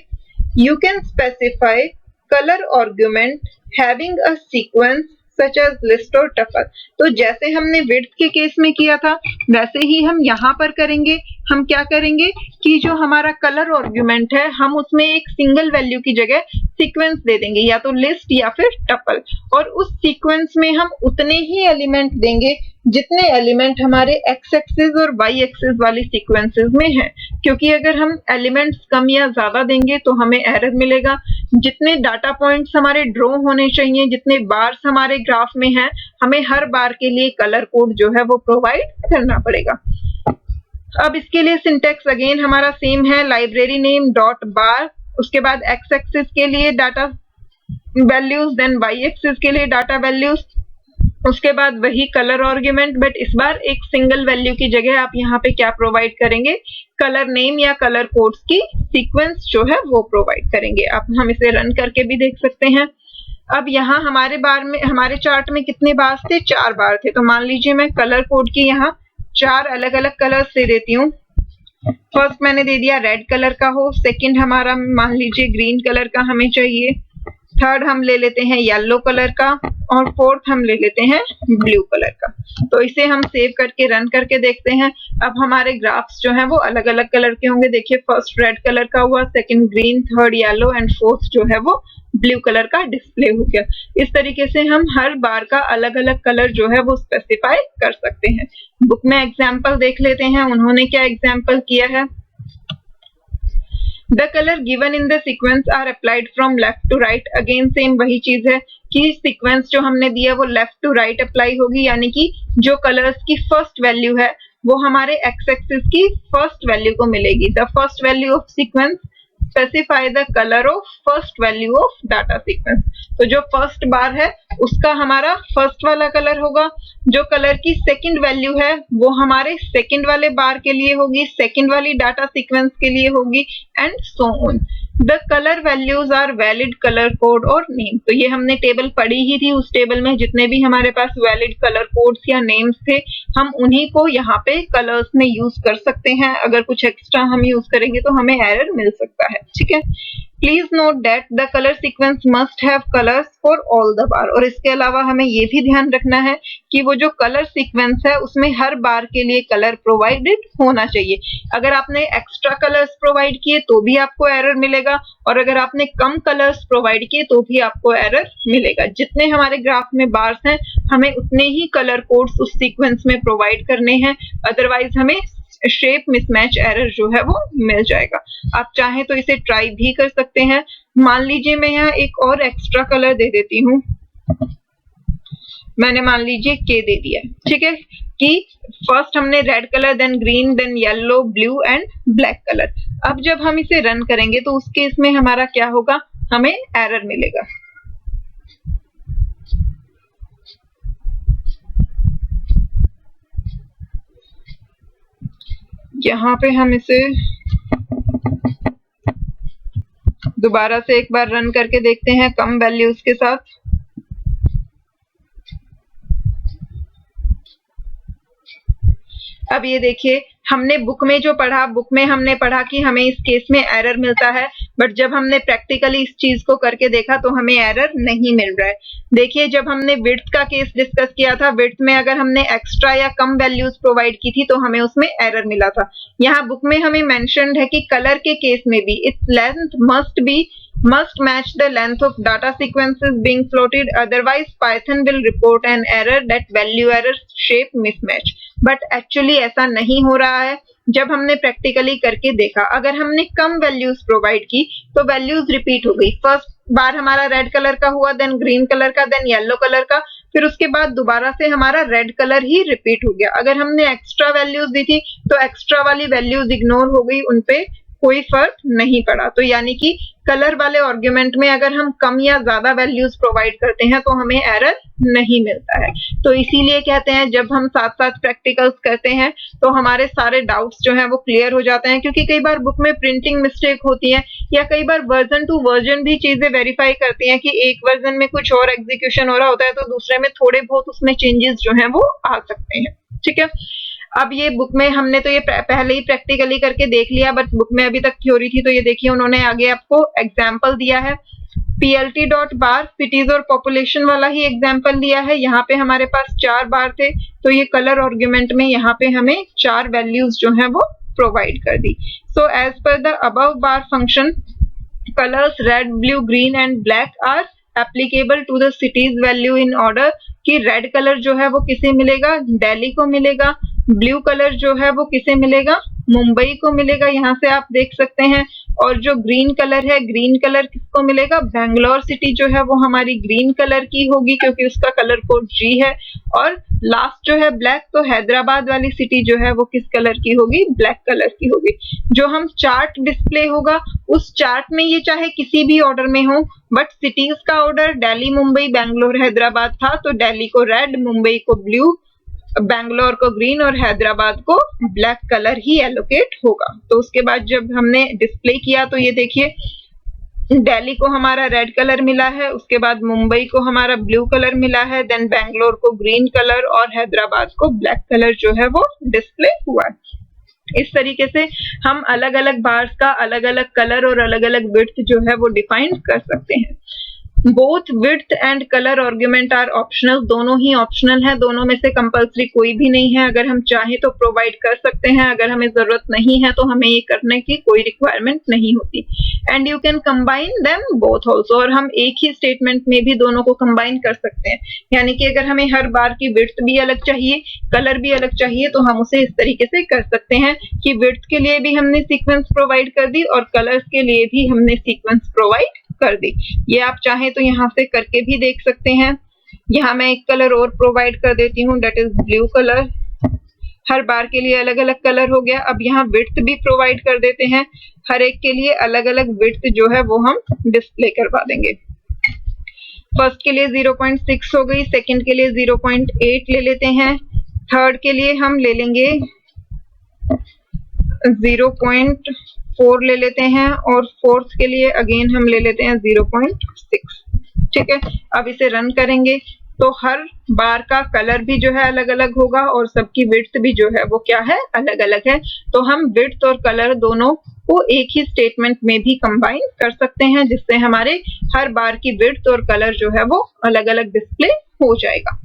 you can specify colour argument having a sequence such as list और टपल। तो जैसे हमने विड्थ के केस में किया था वैसे ही हम यहाँ पर करेंगे। हम क्या करेंगे कि जो हमारा कलर आर्गुमेंट है हम उसमें एक सिंगल वैल्यू की जगह सीक्वेंस दे देंगे, या तो लिस्ट या फिर टपल। और उस सीक्वेंस में हम उतने ही एलिमेंट देंगे जितने एलिमेंट हमारे एक्स एक्सिस और वाई एक्सिस वाली सीक्वेंसेस में हैं, क्योंकि अगर हम एलिमेंट्स कम या ज्यादा देंगे तो हमें एरर मिलेगा। जितने डाटा पॉइंट्स हमारे ड्रॉ होने चाहिए, जितने बार्स हमारे ग्राफ में हैं, हमें हर बार के लिए कलर कोड जो है वो प्रोवाइड करना पड़ेगा। अब इसके लिए सिंटैक्स अगेन हमारा सेम है, लाइब्रेरी नेम डॉट बार, उसके बाद एक्स एक्सिस के लिए data values, then y axis के लिए डाटा वैल्यूज, उसके बाद वही कलर आर्गुमेंट, बट इस बार एक सिंगल वैल्यू की जगह आप यहाँ पे क्या प्रोवाइड करेंगे, कलर नेम या कलर कोड्स की सीक्वेंस जो है वो प्रोवाइड करेंगे। अब हम इसे रन करके भी देख सकते हैं। अब यहाँ हमारे बार में, हमारे चार्ट में कितने बार्स थे, 4 बार थे। तो मान लीजिए मैं कलर कोड की यहाँ 4 अलग अलग कलर्स दे देती हूँ। फर्स्ट मैंने दे दिया रेड कलर का हो, सेकंड हमारा मान लीजिए ग्रीन कलर का हमें चाहिए, थर्ड हम ले लेते हैं येलो कलर का, और फोर्थ हम ले लेते हैं ब्लू कलर का। तो इसे हम सेव करके रन करके देखते हैं। अब हमारे ग्राफ्स जो हैं वो अलग अलग कलर के होंगे। देखिए फर्स्ट रेड कलर का हुआ, second green, third yellow and fourth जो है वो ब्लू कलर का डिस्प्ले हो गया। इस तरीके से हम हर बार का अलग अलग कलर जो है वो स्पेसिफाई कर सकते हैं। बुक में एग्जाम्पल देख लेते हैं, उन्होंने क्या एग्जाम्पल किया है। The colour given in the sequence are applied from left to right. Again same वही चीज है कि सीक्वेंस जो हमने दिया वो लेफ्ट टू राइट अप्लाई होगी, यानी कि जो कलर्स की फर्स्ट वैल्यू है वो हमारे एक्स एक्सिस की फर्स्ट वैल्यू को मिलेगी। The first value of sequence specify the colour of first value of data sequence. तो जो फर्स्ट बार है उसका हमारा फर्स्ट वाला कलर होगा, जो कलर की सेकंड वैल्यू है वो हमारे सेकंड वाले बार के लिए होगी, सेकंड वाली डाटा सीक्वेंस के लिए होगी, and so on. The colour values are valid colour code और नेम। तो ये हमने टेबल पढ़ी ही थी, उस टेबल में जितने भी हमारे पास वैलिड कलर कोड्स या नेम्स थे हम उन्हीं को यहाँ पे कलर्स में यूज कर सकते हैं। अगर कुछ एक्स्ट्रा हम यूज करेंगे तो हमें एरर मिल सकता है, ठीक है। Please note that the colour sequence must have colours for all the bar. और इसके अलावा हमें ये भी ध्यान रखना है कि वो जो कलर सीक्वेंस है उसमें हर बार के लिए कलर प्रोवाइडेड होना चाहिए। अगर आपने एक्स्ट्रा कलर्स प्रोवाइड किए तो भी आपको एरर मिलेगा, और अगर आपने कम कलर्स प्रोवाइड किए तो भी आपको एरर मिलेगा। जितने हमारे ग्राफ में बार्स हैं हमें उतने ही कलर कोड्स उस सीक्वेंस में प्रोवाइड करने हैं, अदरवाइज हमें शेप मिसमैच एरर जो है वो मिल जाएगा। आप चाहें तो इसे ट्राई भी कर सकते हैं। मान लीजिए मैं यहाँ एक और एक्स्ट्रा कलर दे देती हूँ, मैंने मान लीजिए के दे दिया, ठीक है, कि फर्स्ट हमने red colour, then green, then yellow, blue and black colour. अब जब हम इसे रन करेंगे तो उस केस में हमारा क्या होगा, हमें एरर मिलेगा। यहाँ पे हम इसे दोबारा से एक बार रन करके देखते हैं कम वैल्यूज के साथ। अब ये देखिए हमने बुक में जो पढ़ा, बुक में हमने पढ़ा कि हमें इस केस में एरर मिलता है, बट जब हमने प्रैक्टिकली इस चीज को करके देखा तो हमें एरर नहीं मिल रहा है। देखिए जब हमने विड्थ का केस डिस्कस किया था, विड्थ में अगर हमने एक्स्ट्रा या कम वैल्यूज प्रोवाइड की थी तो हमें उसमें एरर मिला था। यहाँ बुक में हमें मेंशन्ड है कि कलर के केस में भी its length must match the length of data sequences being floated, otherwise Python will report an error that value error shape mismatch। But actually ऐसा नहीं हो रहा है। जब हमने प्रैक्टिकली करके देखा, अगर हमने कम वैल्यूज प्रोवाइड की तो वैल्यूज रिपीट हो गई। फर्स्ट बार हमारा रेड कलर का हुआ, देन ग्रीन कलर का, देन येलो कलर का, फिर उसके बाद दोबारा से हमारा रेड कलर ही रिपीट हो गया। अगर हमने एक्स्ट्रा वैल्यूज दी थी तो एक्स्ट्रा वाली वैल्यूज इग्नोर हो गई, उनपे कोई फर्क नहीं पड़ा। तो यानी कि कलर वाले आर्गुमेंट में अगर हम कम या ज्यादा वैल्यूज प्रोवाइड करते हैं तो हमें एरर नहीं मिलता है। तो इसीलिए कहते हैं जब हम साथ साथ प्रैक्टिकल्स करते हैं तो हमारे सारे डाउट्स जो हैं वो क्लियर हो जाते हैं, क्योंकि कई बार बुक में प्रिंटिंग मिस्टेक होती है या कई बार वर्जन टू वर्जन भी चीजें वेरीफाई करती हैं कि एक वर्जन में कुछ और एग्जीक्यूशन हो रहा होता है तो दूसरे में थोड़े बहुत उसमें चेंजेस जो हैं वो आ सकते हैं, ठीक है। अब ये बुक में हमने तो ये पहले ही प्रैक्टिकली करके देख लिया, बट बुक में अभी तक थ्योरी थी। तो ये देखिए उन्होंने आगे आपको एग्जाम्पल दिया है, plt.bar सिटीज और पॉपुलेशन वाला ही एग्जाम्पल दिया है। यहाँ पे हमारे पास 4 बार थे, तो ये कलर आर्गुमेंट में यहाँ पे हमें 4 वैल्यूज जो है वो प्रोवाइड कर दी। So as per the above bar function, colours red, blue, green and black are applicable to the cities value in order कि रेड कलर जो है वो किसे मिलेगा, दिल्ली को मिलेगा। ब्लू कलर जो है वो किसे मिलेगा, मुंबई को मिलेगा, यहाँ से आप देख सकते हैं। और जो ग्रीन कलर है, ग्रीन कलर किसको मिलेगा, बेंगलोर सिटी जो है वो हमारी ग्रीन कलर की होगी क्योंकि उसका कलर कोड जी है। और लास्ट जो है ब्लैक, तो हैदराबाद वाली सिटी जो है वो किस कलर की होगी, ब्लैक कलर की होगी। जो हम चार्ट डिस्प्ले होगा उस चार्ट में ये चाहे किसी भी ऑर्डर में हो, बट सिटीज का ऑर्डर दिल्ली, मुंबई, बेंगलोर, हैदराबाद था, तो दिल्ली को रेड, मुंबई को ब्लू, बेंगलोर को ग्रीन और हैदराबाद को ब्लैक कलर ही एलोकेट होगा। तो उसके बाद जब हमने डिस्प्ले किया तो ये देखिए दिल्ली को हमारा रेड कलर मिला है, उसके बाद मुंबई को हमारा ब्लू कलर मिला है, देन बेंगलोर को ग्रीन कलर और हैदराबाद को ब्लैक कलर जो है वो डिस्प्ले हुआ है। इस तरीके से हम अलग अलग बार्स का अलग अलग कलर और अलग अलग विड्थ जो है वो डिफाइन कर सकते हैं। Both width and colour argument are optional, दोनों ही ऑप्शनल है, दोनों में से कंपल्सरी कोई भी नहीं है। अगर हम चाहें तो प्रोवाइड कर सकते हैं, अगर हमें जरूरत नहीं है तो हमें ये करने की कोई रिक्वायरमेंट नहीं होती। And you can combine them both also, और हम एक ही स्टेटमेंट में भी दोनों को कंबाइन कर सकते हैं। यानी कि अगर हमें हर बार की विड्थ भी अलग चाहिए, कलर भी अलग चाहिए, तो हम उसे इस तरीके से कर सकते हैं कि विड्थ के लिए भी हमने सीक्वेंस प्रोवाइड कर दी और कलर्स के लिए भी हमने सीक्वेंस प्रोवाइड कर दी। ये आप चाहें तो यहाँ से करके भी देख सकते हैं। यहाँ मैं एक कलर और प्रोवाइड कर देती हूँ, दैट इज ब्लू कलर। हर बार के लिए अलग अलग कलर हो गया। अब यहाँ विड्थ भी प्रोवाइड कर देते हैं, हर एक के लिए अलग अलग विड्थ जो है वो हम डिस्प्ले करवा देंगे। फर्स्ट के लिए 0.6 हो गई, सेकंड के लिए 0.8 ले लेते हैं, थर्ड के लिए हम ले लेंगे 0.4 ले लेते हैं, और फोर्थ के लिए अगेन हम ले लेते हैं 0.6। ठीक है, अब इसे रन करेंगे तो हर बार का कलर भी जो है अलग अलग होगा और सबकी विड्थ भी जो है वो क्या है, अलग अलग है। तो हम विड्थ और कलर दोनों को एक ही स्टेटमेंट में भी कंबाइन कर सकते हैं, जिससे हमारे हर बार की विड्थ और कलर जो है वो अलग अलग डिस्प्ले हो जाएगा।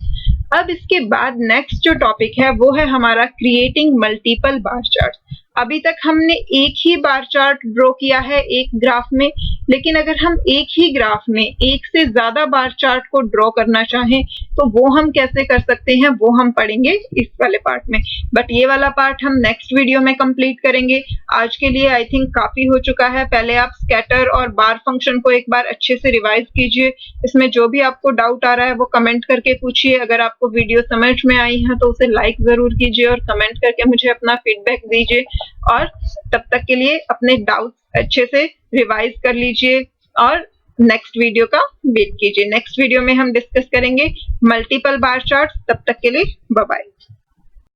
अब इसके बाद नेक्स्ट जो टॉपिक है वो है हमारा क्रिएटिंग मल्टीपल बार चार्ट। अभी तक हमने एक ही बार चार्ट ड्रॉ किया है एक ग्राफ में, लेकिन अगर हम एक ही ग्राफ में एक से ज्यादा बार चार्ट को ड्रॉ करना चाहें तो वो हम कैसे कर सकते हैं, वो हम पढ़ेंगे इस वाले पार्ट में। बट ये वाला पार्ट हम नेक्स्ट वीडियो में कंप्लीट करेंगे। आज के लिए आई थिंक काफी हो चुका है। पहले आप स्कैटर और बार फंक्शन को एक बार अच्छे से रिवाइज कीजिए। इसमें जो भी आपको डाउट आ रहा है वो कमेंट करके पूछिए। अगर आपको वीडियो समझ में आई है तो उसे लाइक जरूर कीजिए और कमेंट करके मुझे अपना फीडबैक दीजिए। और तब तक के लिए अपने डाउट्स अच्छे से रिवाइज कर लीजिए और नेक्स्ट वीडियो का वेट कीजिए। नेक्स्ट वीडियो में हम डिस्कस करेंगे मल्टीपल बार चार्ट्स। तब तक के लिए बाय बाय।